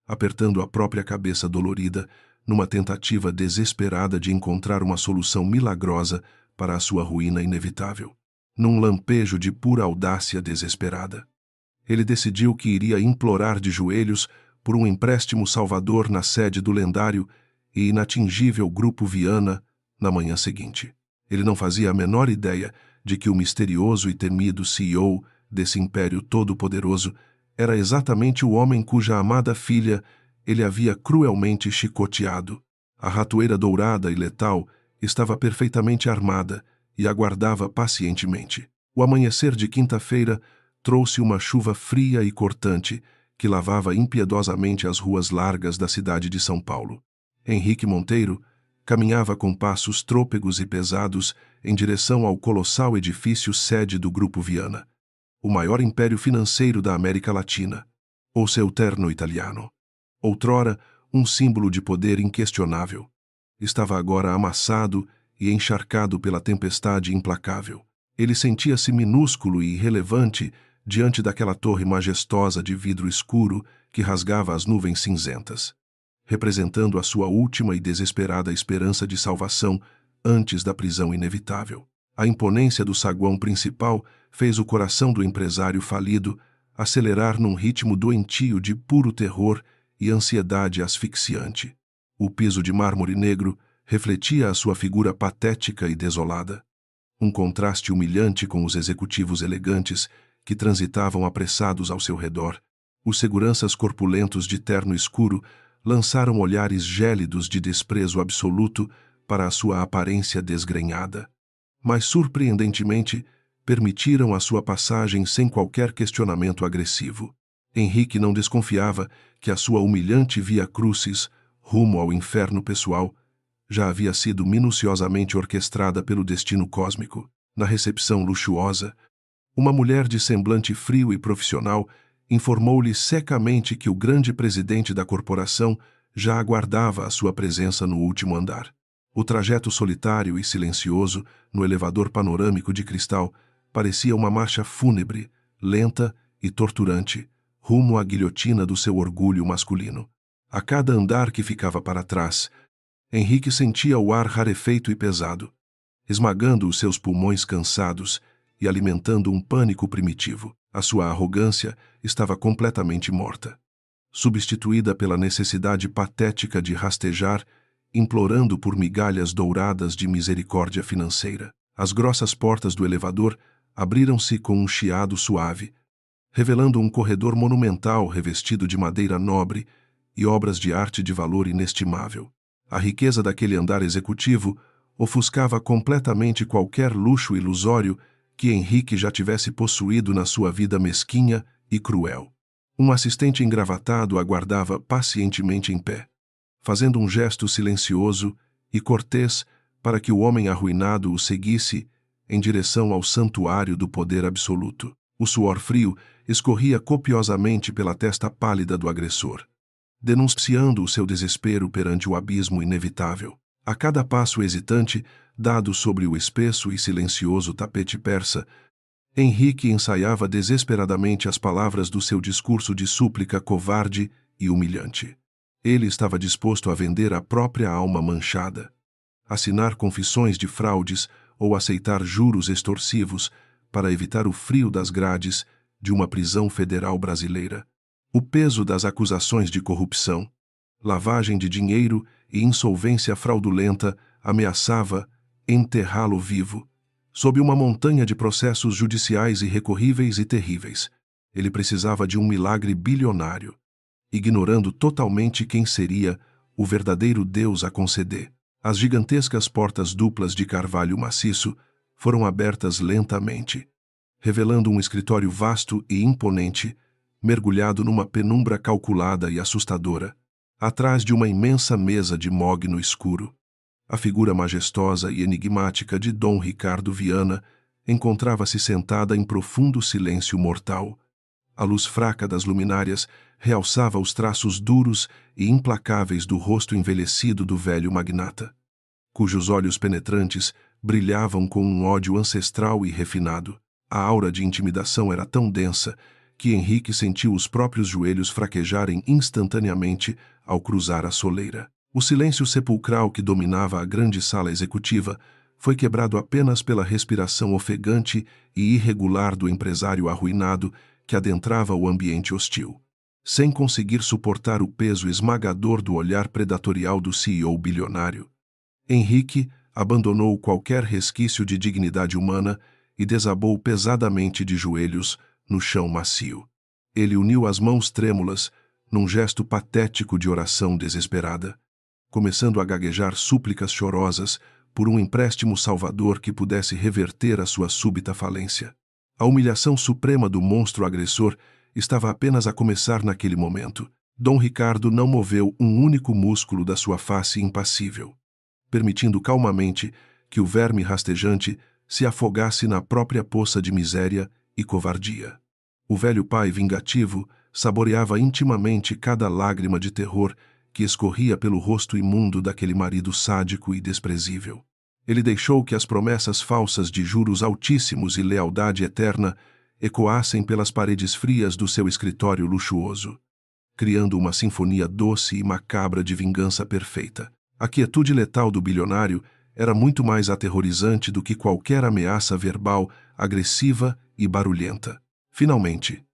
apertando a própria cabeça dolorida numa tentativa desesperada de encontrar uma solução milagrosa para a sua ruína inevitável. Num lampejo de pura audácia desesperada, ele decidiu que iria implorar de joelhos por um empréstimo salvador na sede do lendário e inatingível Grupo Viana na manhã seguinte. Ele não fazia a menor ideia de que o misterioso e temido CEO desse império todo-poderoso era exatamente o homem cuja amada filha ele havia cruelmente chicoteado. A ratoeira dourada e letal estava perfeitamente armada e aguardava pacientemente. O amanhecer de quinta-feira trouxe uma chuva fria e cortante que lavava impiedosamente as ruas largas da cidade de São Paulo. Henrique Monteiro caminhava com passos trôpegos e pesados em direção ao colossal edifício sede do Grupo Viana, o maior império financeiro da América Latina, ou seu terno italiano. Outrora, um símbolo de poder inquestionável, estava agora amassado e encharcado pela tempestade implacável. Ele sentia-se minúsculo e irrelevante diante daquela torre majestosa de vidro escuro que rasgava as nuvens cinzentas, representando a sua última e desesperada esperança de salvação antes da prisão inevitável. A imponência do saguão principal fez o coração do empresário falido acelerar num ritmo doentio de puro terror e ansiedade asfixiante. O piso de mármore negro refletia a sua figura patética e desolada, um contraste humilhante com os executivos elegantes que transitavam apressados ao seu redor. Os seguranças corpulentos de terno escuro lançaram olhares gélidos de desprezo absoluto para a sua aparência desgrenhada, mas surpreendentemente permitiram a sua passagem sem qualquer questionamento agressivo. Henrique não desconfiava que a sua humilhante via crucis, rumo ao inferno pessoal, já havia sido minuciosamente orquestrada pelo destino cósmico. Na recepção luxuosa, uma mulher de semblante frio e profissional informou-lhe secamente que o grande presidente da corporação já aguardava a sua presença no último andar. O trajeto solitário e silencioso no elevador panorâmico de cristal parecia uma marcha fúnebre, lenta e torturante, rumo à guilhotina do seu orgulho masculino. A cada andar que ficava para trás, Henrique sentia o ar rarefeito e pesado, esmagando os seus pulmões cansados e alimentando um pânico primitivo. A sua arrogância estava completamente morta, substituída pela necessidade patética de rastejar, implorando por migalhas douradas de misericórdia financeira. As grossas portas do elevador abriram-se com um chiado suave, revelando um corredor monumental revestido de madeira nobre e obras de arte de valor inestimável. A riqueza daquele andar executivo ofuscava completamente qualquer luxo ilusório que Henrique já tivesse possuído na sua vida mesquinha e cruel. Um assistente engravatado aguardava pacientemente em pé, fazendo um gesto silencioso e cortês para que o homem arruinado o seguisse em direção ao santuário do poder absoluto. O suor frio escorria copiosamente pela testa pálida do agressor, denunciando o seu desespero perante o abismo inevitável. A cada passo hesitante, dado sobre o espesso e silencioso tapete persa, Henrique ensaiava desesperadamente as palavras do seu discurso de súplica covarde e humilhante. Ele estava disposto a vender a própria alma manchada, assinar confissões de fraudes ou aceitar juros extorsivos para evitar o frio das grades de uma prisão federal brasileira. O peso das acusações de corrupção, lavagem de dinheiro e insolvência fraudulenta ameaçava enterrá-lo vivo, sob uma montanha de processos judiciais irrecorríveis e terríveis. Ele precisava de um milagre bilionário, ignorando totalmente quem seria o verdadeiro Deus a conceder. As gigantescas portas duplas de carvalho maciço foram abertas lentamente, revelando um escritório vasto e imponente, mergulhado numa penumbra calculada e assustadora. Atrás de uma imensa mesa de mogno escuro, a figura majestosa e enigmática de Dom Ricardo Viana encontrava-se sentada em profundo silêncio mortal. A luz fraca das luminárias realçava os traços duros e implacáveis do rosto envelhecido do velho magnata, cujos olhos penetrantes brilhavam com um ódio ancestral e refinado. A aura de intimidação era tão densa que Henrique sentiu os próprios joelhos fraquejarem instantaneamente ao cruzar a soleira. O silêncio sepulcral que dominava a grande sala executiva foi quebrado apenas pela respiração ofegante e irregular do empresário arruinado que adentrava o ambiente hostil, sem conseguir suportar o peso esmagador do olhar predatorial do CEO bilionário. Henrique abandonou qualquer resquício de dignidade humana e desabou pesadamente de joelhos no chão macio. Ele uniu as mãos trêmulas num gesto patético de oração desesperada, começando a gaguejar súplicas chorosas por um empréstimo salvador que pudesse reverter a sua súbita falência. A humilhação suprema do monstro agressor estava apenas a começar naquele momento. Dom Ricardo não moveu um único músculo da sua face impassível, permitindo calmamente que o verme rastejante se afogasse na própria poça de miséria e covardia. O velho pai vingativo saboreava intimamente cada lágrima de terror que escorria pelo rosto imundo daquele marido sádico e desprezível. Ele deixou que as promessas falsas de juros altíssimos e lealdade eterna ecoassem pelas paredes frias do seu escritório luxuoso, criando uma sinfonia doce e macabra de vingança perfeita. A quietude letal do bilionário era muito mais aterrorizante do que qualquer ameaça verbal, agressiva e barulhenta. Finalmente,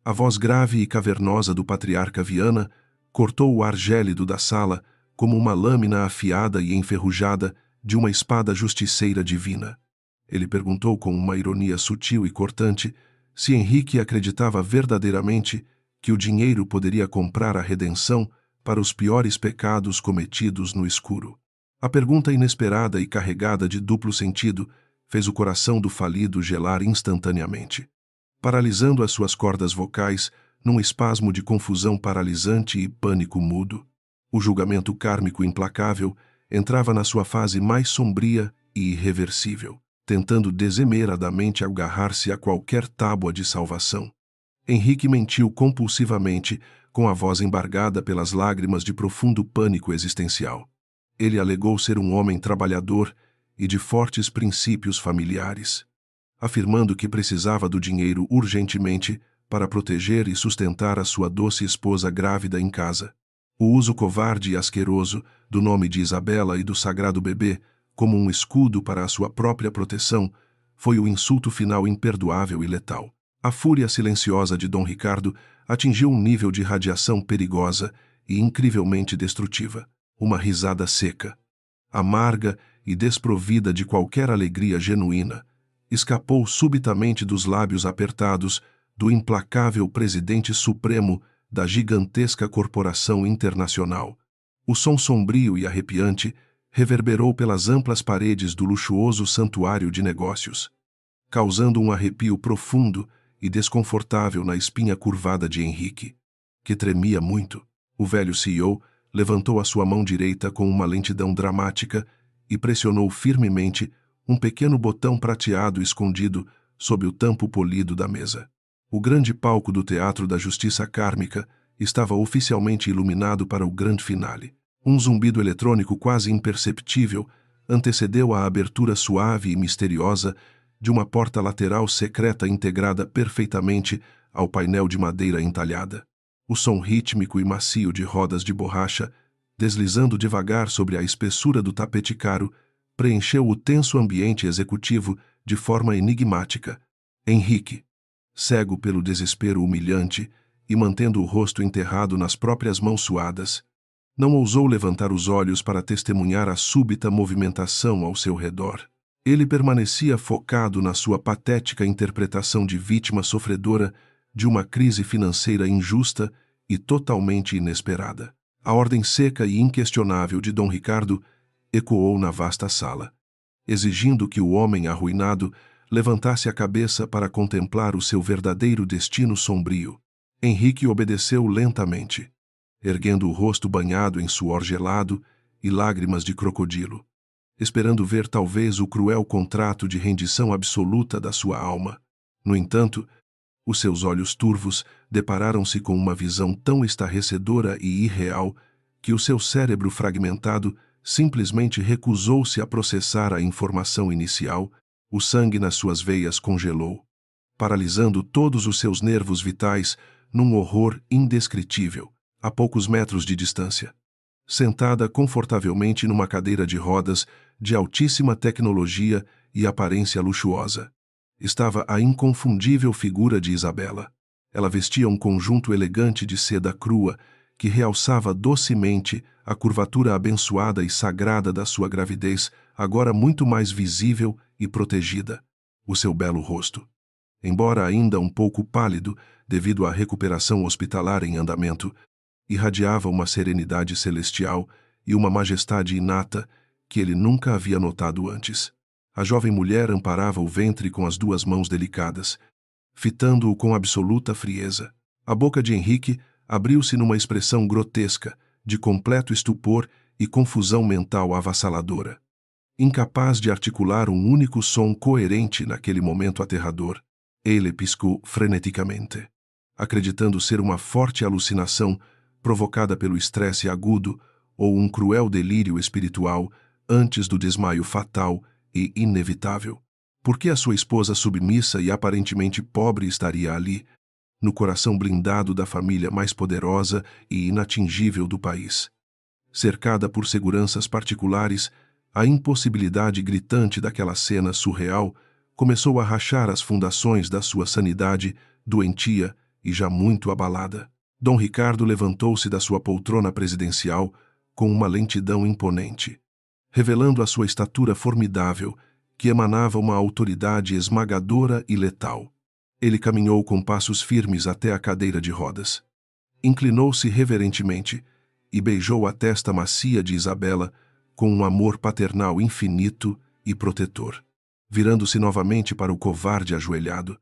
a voz grave e cavernosa do patriarca Viana cortou o ar gélido da sala como uma lâmina afiada e enferrujada de uma espada justiceira divina. Ele perguntou com uma ironia sutil e cortante se Henrique acreditava verdadeiramente que o dinheiro poderia comprar a redenção para os piores pecados cometidos no escuro. A pergunta inesperada e carregada de duplo sentido fez o coração do falido gelar instantaneamente, paralisando as suas cordas vocais num espasmo de confusão paralisante e pânico mudo. O julgamento kármico implacável entrava na sua fase mais sombria e irreversível, tentando desemeradamente agarrar-se a qualquer tábua de salvação. Henrique mentiu compulsivamente, com a voz embargada pelas lágrimas de profundo pânico existencial. Ele alegou ser um homem trabalhador e de fortes princípios familiares, afirmando que precisava do dinheiro urgentemente para proteger e sustentar a sua doce esposa grávida em casa. O uso covarde e asqueroso do nome de Isabela e do sagrado bebê como um escudo para a sua própria proteção foi o insulto final imperdoável e letal. A fúria silenciosa de Dom Ricardo atingiu um nível de radiação perigosa e incrivelmente destrutiva. Uma risada seca, amarga e desprovida de qualquer alegria genuína, escapou subitamente dos lábios apertados do implacável presidente supremo da gigantesca corporação internacional. O som sombrio e arrepiante reverberou pelas amplas paredes do luxuoso santuário de negócios, causando um arrepio profundo e desconfortável na espinha curvada de Henrique, que tremia muito. O velho CEO levantou a sua mão direita com uma lentidão dramática e pressionou firmemente um pequeno botão prateado escondido sob o tampo polido da mesa. O grande palco do Teatro da Justiça Kármica estava oficialmente iluminado para o grande finale. Um zumbido eletrônico quase imperceptível antecedeu a abertura suave e misteriosa de uma porta lateral secreta integrada perfeitamente ao painel de madeira entalhada. O som rítmico e macio de rodas de borracha, deslizando devagar sobre a espessura do tapete caro, preencheu o tenso ambiente executivo de forma enigmática. Henrique, cego pelo desespero humilhante e mantendo o rosto enterrado nas próprias mãos suadas, não ousou levantar os olhos para testemunhar a súbita movimentação ao seu redor. Ele permanecia focado na sua patética interpretação de vítima sofredora de uma crise financeira injusta e totalmente inesperada. A ordem seca e inquestionável de Dom Ricardo ecoou na vasta sala, exigindo que o homem arruinado levantasse a cabeça para contemplar o seu verdadeiro destino sombrio. Henrique obedeceu lentamente, erguendo o rosto banhado em suor gelado e lágrimas de crocodilo, esperando ver talvez o cruel contrato de rendição absoluta da sua alma. No entanto, os seus olhos turvos depararam-se com uma visão tão estarrecedora e irreal que o seu cérebro fragmentado simplesmente recusou-se a processar a informação inicial. O sangue nas suas veias congelou, paralisando todos os seus nervos vitais num horror indescritível, a poucos metros de distância. Sentada confortavelmente numa cadeira de rodas de altíssima tecnologia e aparência luxuosa, estava a inconfundível figura de Isabela. Ela vestia um conjunto elegante de seda crua que realçava docemente a curvatura abençoada e sagrada da sua gravidez, agora muito mais visível e protegida. o seu belo rosto. Embora ainda um pouco pálido, devido à recuperação hospitalar em andamento, irradiava uma serenidade celestial e uma majestade inata que ele nunca havia notado antes. A jovem mulher amparava o ventre com as duas mãos delicadas, fitando-o com absoluta frieza. A boca de Henrique abriu-se numa expressão grotesca, de completo estupor e confusão mental avassaladora. Incapaz de articular um único som coerente naquele momento aterrador, ele piscou freneticamente, acreditando ser uma forte alucinação provocada pelo estresse agudo ou um cruel delírio espiritual antes do desmaio fatal e inevitável. Por que a sua esposa submissa e aparentemente pobre estaria ali, no coração blindado da família mais poderosa e inatingível do país? Cercada por seguranças particulares, a impossibilidade gritante daquela cena surreal começou a rachar as fundações da sua sanidade, doentia e já muito abalada. Dom Ricardo levantou-se da sua poltrona presidencial com uma lentidão imponente, revelando a sua estatura formidável, que emanava uma autoridade esmagadora e letal. Ele caminhou com passos firmes até a cadeira de rodas. Inclinou-se reverentemente e beijou a testa macia de Isabela com um amor paternal infinito e protetor. Virando-se novamente para o covarde ajoelhado,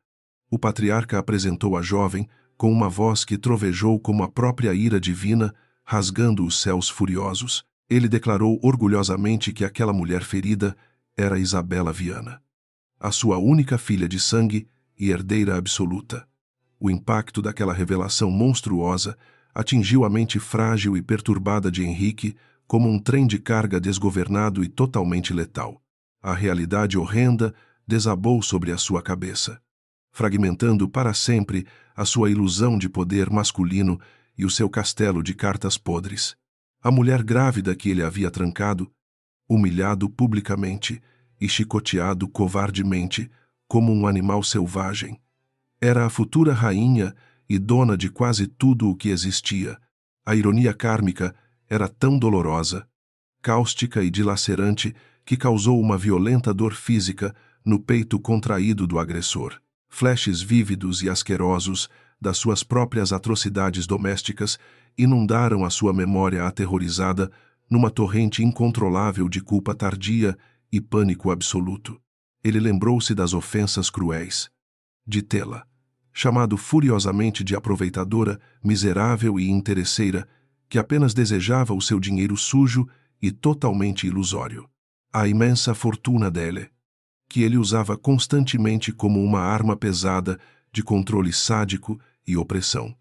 o patriarca apresentou a jovem com uma voz que trovejou como a própria ira divina, rasgando os céus furiosos. Ele declarou orgulhosamente que aquela mulher ferida era Isabela Viana, a sua única filha de sangue e herdeira absoluta. O impacto daquela revelação monstruosa atingiu a mente frágil e perturbada de Henrique como um trem de carga desgovernado e totalmente letal. A realidade horrenda desabou sobre a sua cabeça, fragmentando para sempre a sua ilusão de poder masculino e o seu castelo de cartas podres. A mulher grávida que ele havia trancado, humilhado publicamente e chicoteado covardemente como um animal selvagem, era a futura rainha e dona de quase tudo o que existia. A ironia kármica era tão dolorosa, cáustica e dilacerante que causou uma violenta dor física no peito contraído do agressor. Flashes vívidos e asquerosos das suas próprias atrocidades domésticas inundaram a sua memória aterrorizada numa torrente incontrolável de culpa tardia e pânico absoluto. Ele lembrou-se das ofensas cruéis, de tê-la chamado furiosamente de aproveitadora, miserável e interesseira, que apenas desejava o seu dinheiro sujo e totalmente ilusório. A imensa fortuna dele, que ele usava constantemente como uma arma pesada de controle sádico e opressão,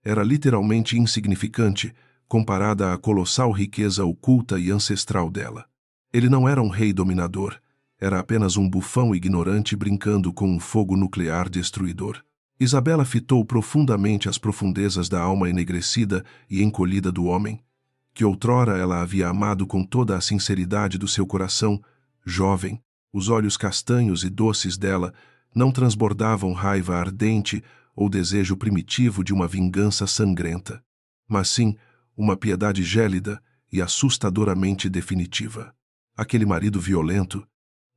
era literalmente insignificante comparada à colossal riqueza oculta e ancestral dela. Ele não era um rei dominador, era apenas um bufão ignorante brincando com um fogo nuclear destruidor. Isabela fitou profundamente as profundezas da alma enegrecida e encolhida do homem, que outrora ela havia amado com toda a sinceridade do seu coração, jovem. Os olhos castanhos e doces dela não transbordavam raiva ardente ou desejo primitivo de uma vingança sangrenta, mas sim uma piedade gélida e assustadoramente definitiva. Aquele marido violento,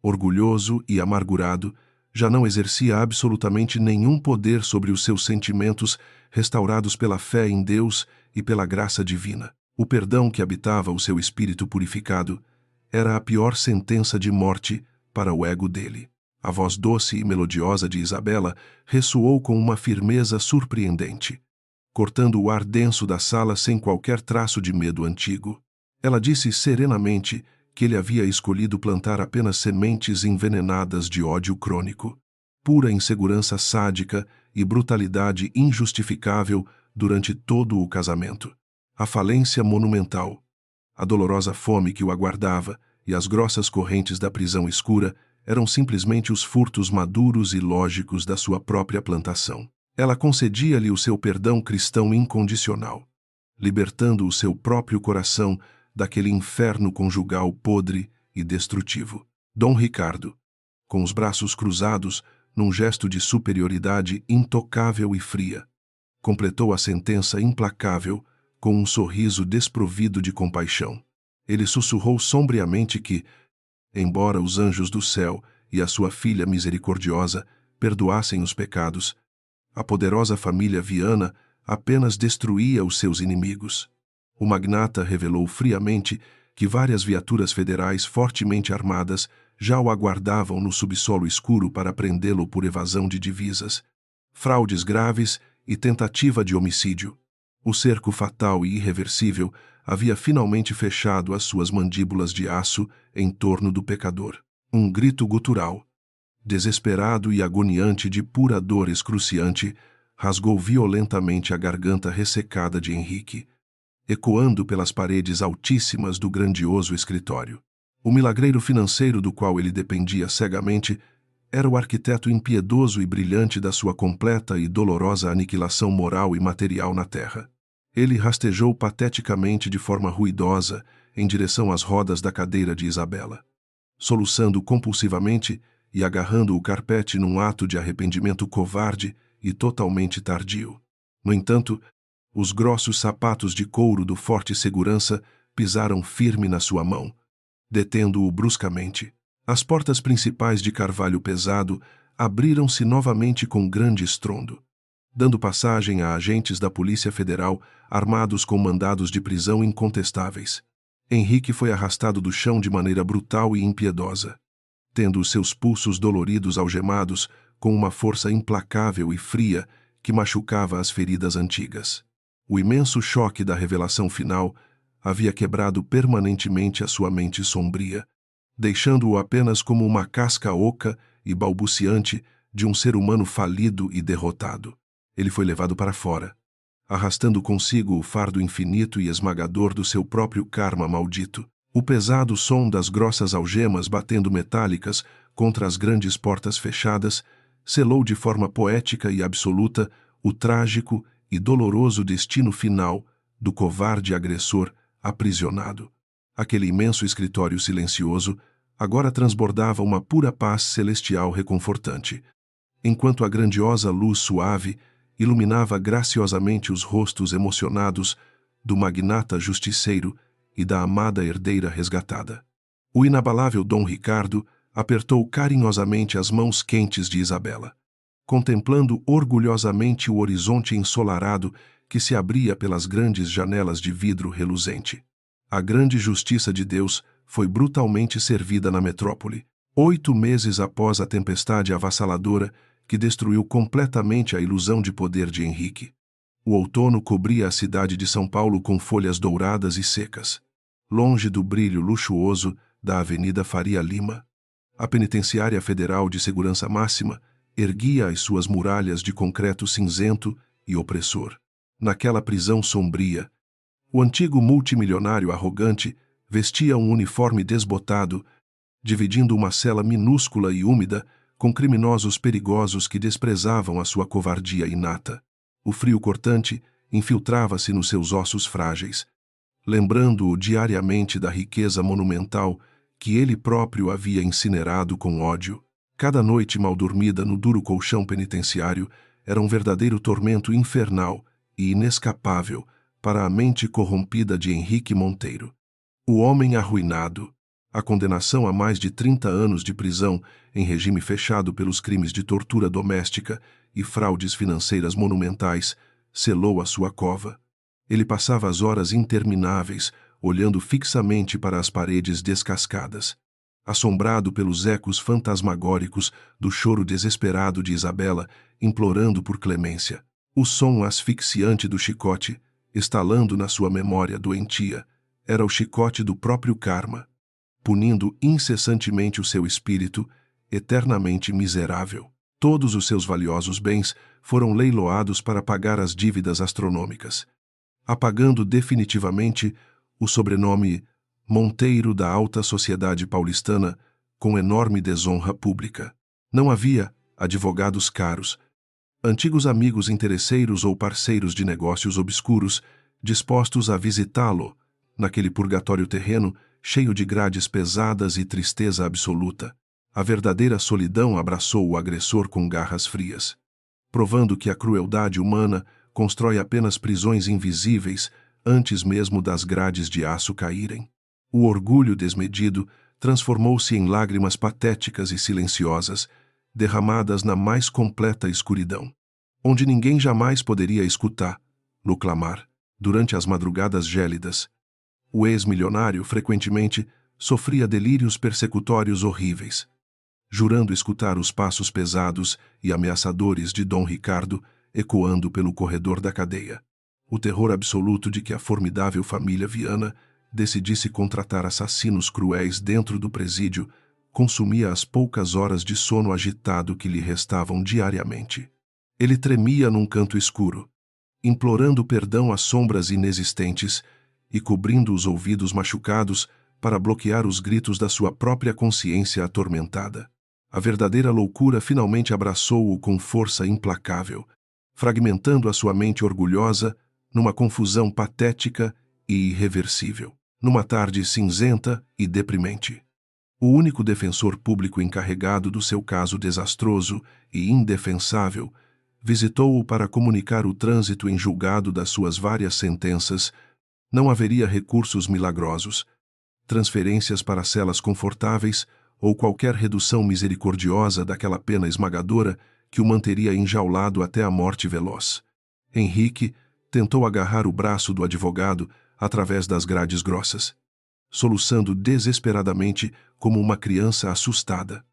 orgulhoso e amargurado, já não exercia absolutamente nenhum poder sobre os seus sentimentos restaurados pela fé em Deus e pela graça divina. O perdão que habitava o seu espírito purificado era a pior sentença de morte para o ego dele. A voz doce e melodiosa de Isabela ressoou com uma firmeza surpreendente, cortando o ar denso da sala sem qualquer traço de medo antigo. Ela disse serenamente que ele havia escolhido plantar apenas sementes envenenadas de ódio crônico, pura insegurança sádica e brutalidade injustificável durante todo o casamento. A falência monumental, a dolorosa fome que o aguardava e as grossas correntes da prisão escura eram simplesmente os furtos maduros e lógicos da sua própria plantação. Ela concedia-lhe o seu perdão cristão incondicional, libertando o seu próprio coração daquele inferno conjugal podre e destrutivo. Dom Ricardo, com os braços cruzados, num gesto de superioridade intocável e fria, completou a sentença implacável com um sorriso desprovido de compaixão. Ele sussurrou sombriamente que, embora os anjos do céu e a sua filha misericordiosa perdoassem os pecados, a poderosa família Viana apenas destruía os seus inimigos. O magnata revelou friamente que várias viaturas federais fortemente armadas já o aguardavam no subsolo escuro para prendê-lo por evasão de divisas, fraudes graves e tentativa de homicídio. O cerco fatal e irreversível havia finalmente fechado as suas mandíbulas de aço em torno do pecador. Um grito gutural, desesperado e agoniante de pura dor excruciante, rasgou violentamente a garganta ressecada de Henrique, ecoando pelas paredes altíssimas do grandioso escritório. O milagreiro financeiro do qual ele dependia cegamente era o arquiteto impiedoso e brilhante da sua completa e dolorosa aniquilação moral e material na terra. Ele rastejou pateticamente de forma ruidosa em direção às rodas da cadeira de Isabela, soluçando compulsivamente e agarrando o carpete num ato de arrependimento covarde e totalmente tardio. No entanto, os grossos sapatos de couro do forte segurança pisaram firme na sua mão, detendo-o bruscamente. As portas principais de carvalho pesado abriram-se novamente com grande estrondo, dando passagem a agentes da Polícia Federal armados com mandados de prisão incontestáveis. Henrique foi arrastado do chão de maneira brutal e impiedosa, tendo os seus pulsos doloridos algemados com uma força implacável e fria que machucava as feridas antigas. O imenso choque da revelação final havia quebrado permanentemente a sua mente sombria, deixando-o apenas como uma casca oca e balbuciante de um ser humano falido e derrotado. Ele foi levado para fora, arrastando consigo o fardo infinito e esmagador do seu próprio karma maldito. O pesado som das grossas algemas batendo metálicas contra as grandes portas fechadas selou de forma poética e absoluta o trágico e doloroso destino final do covarde agressor aprisionado. Aquele imenso escritório silencioso agora transbordava uma pura paz celestial reconfortante, enquanto a grandiosa luz suave iluminava graciosamente os rostos emocionados do magnata justiceiro e da amada herdeira resgatada. O inabalável Dom Ricardo apertou carinhosamente as mãos quentes de Isabela, contemplando orgulhosamente o horizonte ensolarado que se abria pelas grandes janelas de vidro reluzente. A grande justiça de Deus foi brutalmente servida na metrópole, 8 meses após a tempestade avassaladora que destruiu completamente a ilusão de poder de Henrique. O outono cobria a cidade de São Paulo com folhas douradas e secas, longe do brilho luxuoso da Avenida Faria Lima. A Penitenciária Federal de Segurança Máxima erguia as suas muralhas de concreto cinzento e opressor. Naquela prisão sombria, o antigo multimilionário arrogante vestia um uniforme desbotado, dividindo uma cela minúscula e úmida com criminosos perigosos que desprezavam a sua covardia inata. O frio cortante infiltrava-se nos seus ossos frágeis, lembrando-o diariamente da riqueza monumental que ele próprio havia incinerado com ódio. Cada noite mal dormida no duro colchão penitenciário era um verdadeiro tormento infernal e inescapável para a mente corrompida de Henrique Monteiro. O homem arruinado, a condenação a mais de 30 anos de prisão em regime fechado pelos crimes de tortura doméstica e fraudes financeiras monumentais, selou a sua cova. Ele passava as horas intermináveis olhando fixamente para as paredes descascadas, assombrado pelos ecos fantasmagóricos do choro desesperado de Isabela implorando por clemência. O som asfixiante do chicote, estalando na sua memória doentia, era o chicote do próprio karma, punindo incessantemente o seu espírito, eternamente miserável. Todos os seus valiosos bens foram leiloados para pagar as dívidas astronômicas, apagando definitivamente o sobrenome Monteiro da alta sociedade paulistana com enorme desonra pública. Não havia advogados caros, antigos amigos interesseiros ou parceiros de negócios obscuros dispostos a visitá-lo naquele purgatório terreno cheio de grades pesadas e tristeza absoluta. A verdadeira solidão abraçou o agressor com garras frias, provando que a crueldade humana constrói apenas prisões invisíveis antes mesmo das grades de aço caírem. O orgulho desmedido transformou-se em lágrimas patéticas e silenciosas, derramadas na mais completa escuridão, onde ninguém jamais poderia escutá-lo clamar, durante as madrugadas gélidas. O ex-milionário, frequentemente, sofria delírios persecutórios horríveis, jurando escutar os passos pesados e ameaçadores de Dom Ricardo ecoando pelo corredor da cadeia. O terror absoluto de que a formidável família Viana decidisse contratar assassinos cruéis dentro do presídio consumia as poucas horas de sono agitado que lhe restavam diariamente. Ele tremia num canto escuro, implorando perdão às sombras inexistentes e cobrindo os ouvidos machucados para bloquear os gritos da sua própria consciência atormentada. A verdadeira loucura finalmente abraçou-o com força implacável, fragmentando a sua mente orgulhosa numa confusão patética e irreversível. Numa tarde cinzenta e deprimente, o único defensor público encarregado do seu caso desastroso e indefensável visitou-o para comunicar o trânsito em julgado das suas várias sentenças. Não haveria recursos milagrosos, transferências para celas confortáveis ou qualquer redução misericordiosa daquela pena esmagadora que o manteria enjaulado até a morte veloz. Henrique tentou agarrar o braço do advogado através das grades grossas, soluçando desesperadamente como uma criança assustada.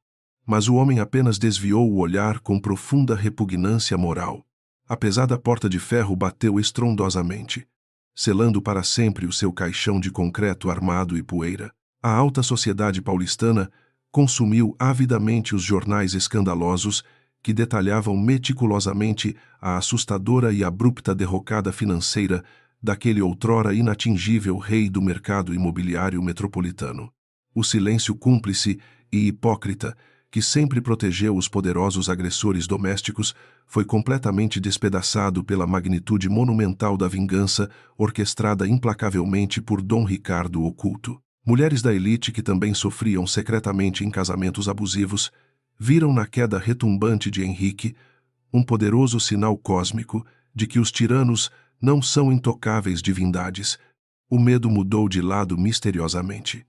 Mas o homem apenas desviou o olhar com profunda repugnância moral. A pesada porta de ferro bateu estrondosamente, selando para sempre o seu caixão de concreto armado e poeira. A alta sociedade paulistana consumiu avidamente os jornais escandalosos que detalhavam meticulosamente a assustadora e abrupta derrocada financeira daquele outrora inatingível rei do mercado imobiliário metropolitano. O silêncio cúmplice e hipócrita que sempre protegeu os poderosos agressores domésticos foi completamente despedaçado pela magnitude monumental da vingança orquestrada implacavelmente por Dom Ricardo Oculto. Mulheres da elite que também sofriam secretamente em casamentos abusivos viram na queda retumbante de Henrique um poderoso sinal cósmico de que os tiranos não são intocáveis divindades. O medo mudou de lado misteriosamente,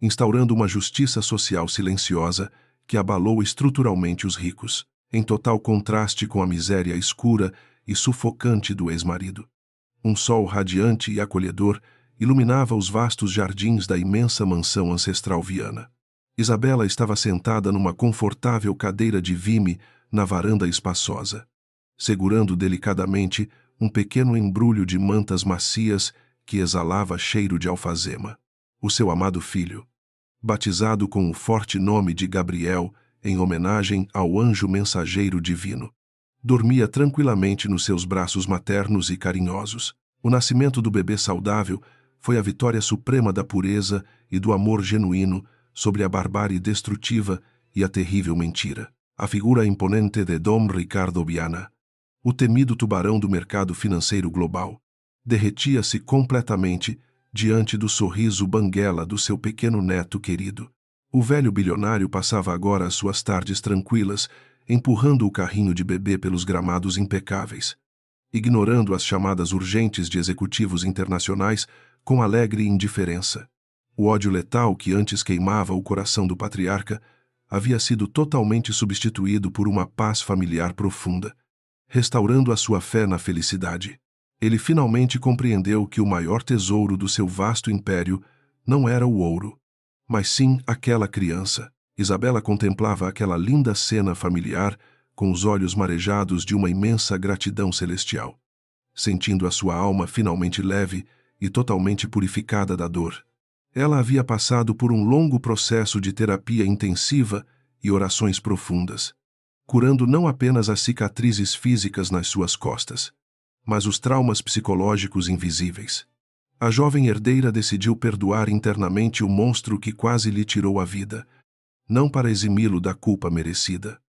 instaurando uma justiça social silenciosa que abalou estruturalmente os ricos, em total contraste com a miséria escura e sufocante do ex-marido. Um sol radiante e acolhedor iluminava os vastos jardins da imensa mansão ancestral Viana. Isabela estava sentada numa confortável cadeira de vime na varanda espaçosa, segurando delicadamente um pequeno embrulho de mantas macias que exalava cheiro de alfazema. O seu amado filho, batizado com o forte nome de Gabriel, em homenagem ao anjo mensageiro divino, dormia tranquilamente nos seus braços maternos e carinhosos. O nascimento do bebê saudável foi a vitória suprema da pureza e do amor genuíno sobre a barbárie destrutiva e a terrível mentira. A figura imponente de Dom Ricardo Viana, o temido tubarão do mercado financeiro global, derretia-se completamente diante do sorriso banguela do seu pequeno neto querido. O velho bilionário passava agora as suas tardes tranquilas, empurrando o carrinho de bebê pelos gramados impecáveis, ignorando as chamadas urgentes de executivos internacionais com alegre indiferença. O ódio letal que antes queimava o coração do patriarca havia sido totalmente substituído por uma paz familiar profunda, restaurando a sua fé na felicidade. Ele finalmente compreendeu que o maior tesouro do seu vasto império não era o ouro, mas sim aquela criança. Isabela contemplava aquela linda cena familiar com os olhos marejados de uma imensa gratidão celestial, sentindo a sua alma finalmente leve e totalmente purificada da dor. Ela havia passado por um longo processo de terapia intensiva e orações profundas, curando não apenas as cicatrizes físicas nas suas costas, mas os traumas psicológicos invisíveis. A jovem herdeira decidiu perdoar internamente o monstro que quase lhe tirou a vida, não para eximi-lo da culpa merecida,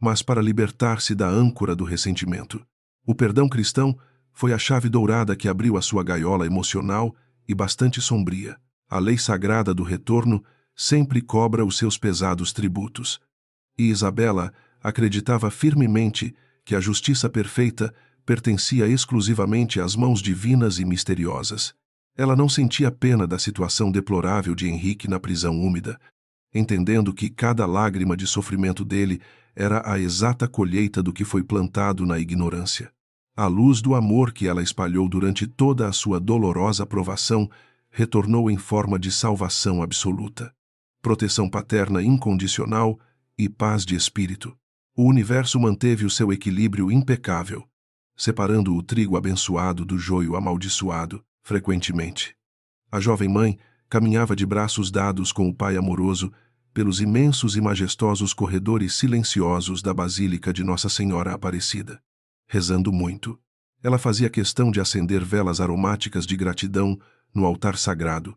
mas para libertar-se da âncora do ressentimento. O perdão cristão foi a chave dourada que abriu a sua gaiola emocional e bastante sombria. A lei sagrada do retorno sempre cobra os seus pesados tributos. E Isabela acreditava firmemente que a justiça perfeita pertencia exclusivamente às mãos divinas e misteriosas. Ela não sentia pena da situação deplorável de Henrique na prisão úmida, entendendo que cada lágrima de sofrimento dele era a exata colheita do que foi plantado na ignorância. A luz do amor que ela espalhou durante toda a sua dolorosa provação retornou em forma de salvação absoluta, proteção paterna incondicional e paz de espírito. O universo manteve o seu equilíbrio impecável, separando o trigo abençoado do joio amaldiçoado, frequentemente. A jovem mãe caminhava de braços dados com o pai amoroso pelos imensos e majestosos corredores silenciosos da Basílica de Nossa Senhora Aparecida. Rezando muito, ela fazia questão de acender velas aromáticas de gratidão no altar sagrado,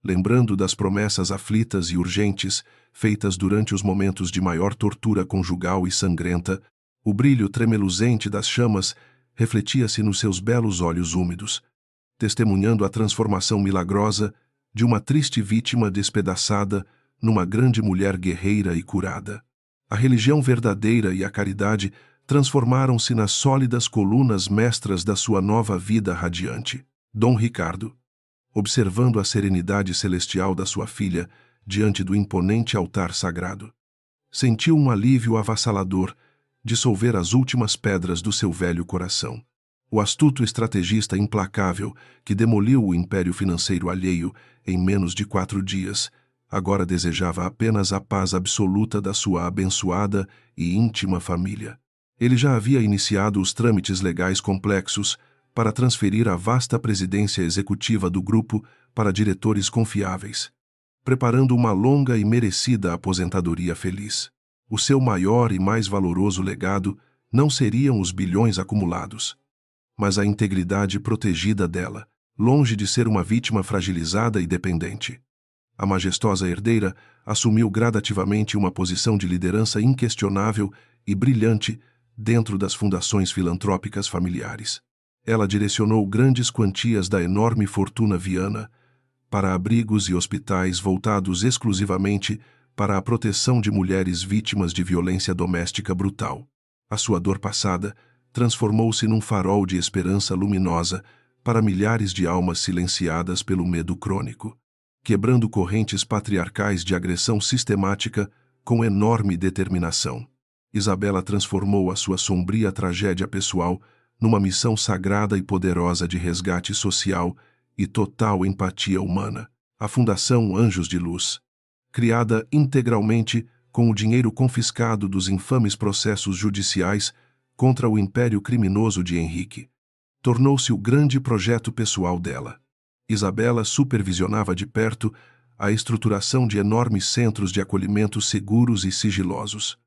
lembrando das promessas aflitas e urgentes feitas durante os momentos de maior tortura conjugal e sangrenta. O brilho tremeluzente das chamas refletia-se nos seus belos olhos úmidos, testemunhando a transformação milagrosa de uma triste vítima despedaçada numa grande mulher guerreira e curada. A religião verdadeira e a caridade transformaram-se nas sólidas colunas mestras da sua nova vida radiante. Dom Ricardo, observando a serenidade celestial da sua filha diante do imponente altar sagrado, sentiu um alívio avassalador dissolver as últimas pedras do seu velho coração. O astuto estrategista implacável que demoliu o império financeiro alheio em menos de 4 dias, agora desejava apenas a paz absoluta da sua abençoada e íntima família. Ele já havia iniciado os trâmites legais complexos para transferir a vasta presidência executiva do grupo para diretores confiáveis, preparando uma longa e merecida aposentadoria feliz. O seu maior e mais valoroso legado não seriam os bilhões acumulados, mas a integridade protegida dela, longe de ser uma vítima fragilizada e dependente. A majestosa herdeira assumiu gradativamente uma posição de liderança inquestionável e brilhante dentro das fundações filantrópicas familiares. Ela direcionou grandes quantias da enorme fortuna viana para abrigos e hospitais voltados exclusivamente para a proteção de mulheres vítimas de violência doméstica brutal. A sua dor passada transformou-se num farol de esperança luminosa para milhares de almas silenciadas pelo medo crônico, quebrando correntes patriarcais de agressão sistemática com enorme determinação. Isabela transformou a sua sombria tragédia pessoal numa missão sagrada e poderosa de resgate social e total empatia humana. A Fundação Anjos de Luz, criada integralmente com o dinheiro confiscado dos infames processos judiciais contra o império criminoso de Henrique, tornou-se o grande projeto pessoal dela. Isabela supervisionava de perto a estruturação de enormes centros de acolhimento seguros e sigilosos,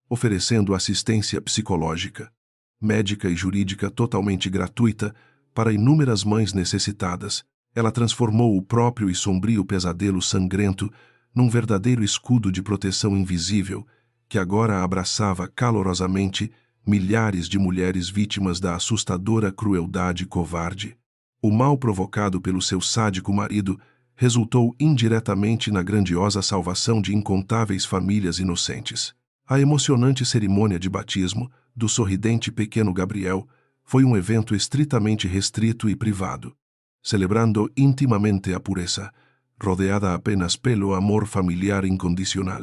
oferecendo assistência psicológica, médica e jurídica totalmente gratuita para inúmeras mães necessitadas. Ela transformou o próprio e sombrio pesadelo sangrento num verdadeiro escudo de proteção invisível que agora abraçava calorosamente milhares de mulheres vítimas da assustadora crueldade covarde. O mal provocado pelo seu sádico marido resultou indiretamente na grandiosa salvação de incontáveis famílias inocentes. A emocionante cerimônia de batismo do sorridente pequeno Gabriel foi um evento estritamente restrito e privado, celebrando intimamente a pureza, rodeada apenas pelo amor familiar incondicional.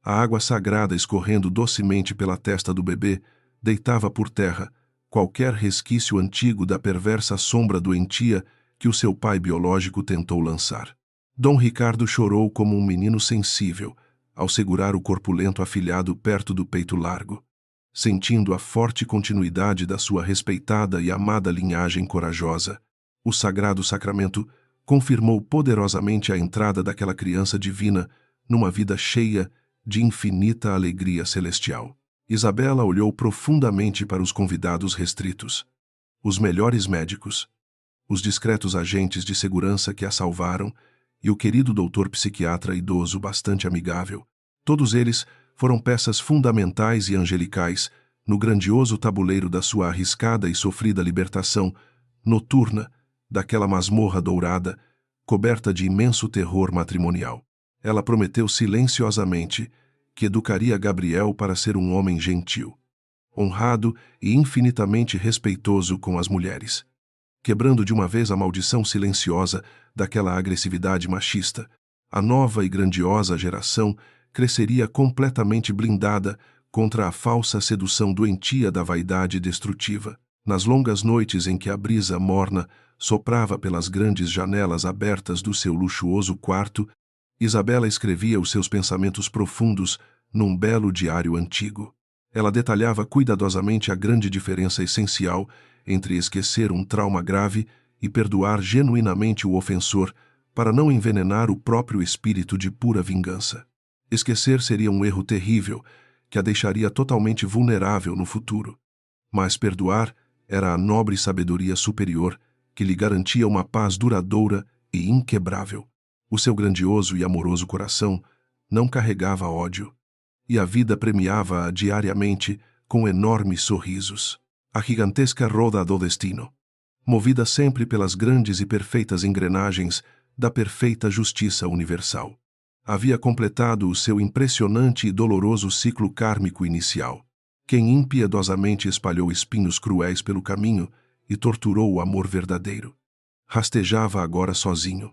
A água sagrada escorrendo docemente pela testa do bebê deitava por terra qualquer resquício antigo da perversa sombra doentia que o seu pai biológico tentou lançar. Dom Ricardo chorou como um menino sensível ao segurar o corpulento afilhado perto do peito largo, sentindo a forte continuidade da sua respeitada e amada linhagem corajosa. O sagrado sacramento confirmou poderosamente a entrada daquela criança divina numa vida cheia de infinita alegria celestial. Isabela olhou profundamente para os convidados restritos, os melhores médicos, os discretos agentes de segurança que a salvaram e o querido doutor psiquiatra idoso bastante amigável. Todos eles foram peças fundamentais e angelicais no grandioso tabuleiro da sua arriscada e sofrida libertação noturna daquela masmorra dourada, coberta de imenso terror matrimonial. Ela prometeu silenciosamente que educaria Gabriel para ser um homem gentil, honrado e infinitamente respeitoso com as mulheres, quebrando de uma vez a maldição silenciosa daquela agressividade machista, A nova e grandiosa geração cresceria completamente blindada contra a falsa sedução doentia da vaidade destrutiva. Nas longas noites em que a brisa morna soprava pelas grandes janelas abertas do seu luxuoso quarto, Isabela escrevia os seus pensamentos profundos num belo diário antigo. Ela detalhava cuidadosamente a grande diferença essencial entre esquecer um trauma grave e perdoar genuinamente o ofensor para não envenenar o próprio espírito de pura vingança. Esquecer seria um erro terrível que a deixaria totalmente vulnerável no futuro. Mas perdoar era a nobre sabedoria superior que lhe garantia uma paz duradoura e inquebrável. O seu grandioso e amoroso coração não carregava ódio, e a vida premiava-a diariamente com enormes sorrisos. A gigantesca roda do destino, movida sempre pelas grandes e perfeitas engrenagens da perfeita justiça universal, havia completado o seu impressionante e doloroso ciclo kármico inicial. Quem impiedosamente espalhou espinhos cruéis pelo caminho e torturou o amor verdadeiro, rastejava agora sozinho,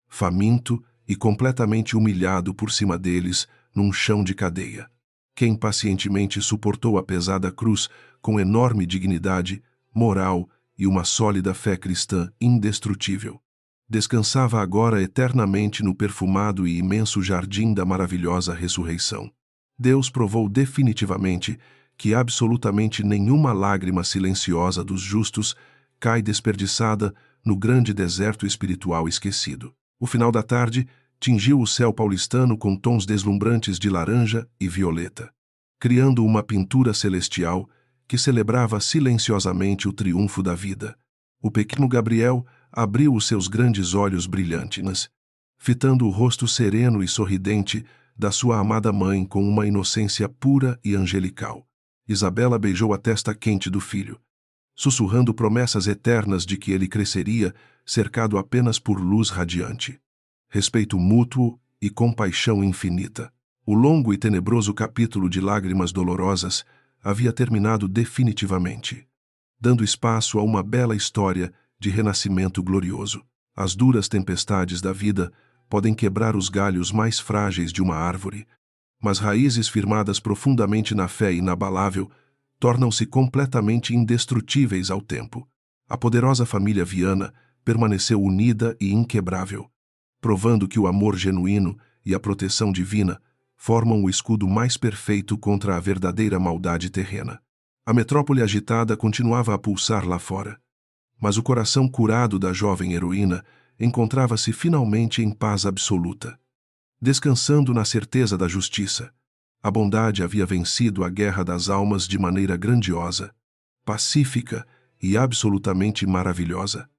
faminto e completamente humilhado por cima deles num chão de cadeia. Quem pacientemente suportou a pesada cruz com enorme dignidade, moral e uma sólida fé cristã indestrutível, descansava agora eternamente no perfumado e imenso jardim da maravilhosa ressurreição. Deus provou definitivamente que absolutamente nenhuma lágrima silenciosa dos justos cai desperdiçada no grande deserto espiritual esquecido. O final da tarde tingiu o céu paulistano com tons deslumbrantes de laranja e violeta, criando uma pintura celestial que celebrava silenciosamente o triunfo da vida. O pequeno Gabriel abriu os seus grandes olhos brilhantes, fitando o rosto sereno e sorridente da sua amada mãe com uma inocência pura e angelical. Isabela beijou a testa quente do filho, sussurrando promessas eternas de que ele cresceria cercado apenas por luz radiante, respeito mútuo e compaixão infinita. O longo e tenebroso capítulo de lágrimas dolorosas havia terminado definitivamente, dando espaço a uma bela história de renascimento glorioso. As duras tempestades da vida podem quebrar os galhos mais frágeis de uma árvore, mas raízes firmadas profundamente na fé inabalável tornam-se completamente indestrutíveis ao tempo. A poderosa família Viana permaneceu unida e inquebrável, provando que o amor genuíno e a proteção divina formam o escudo mais perfeito contra a verdadeira maldade terrena. A metrópole agitada continuava a pulsar lá fora, mas o coração curado da jovem heroína encontrava-se finalmente em paz absoluta, descansando na certeza da justiça. A bondade havia vencido a guerra das almas de maneira grandiosa, pacífica e absolutamente maravilhosa.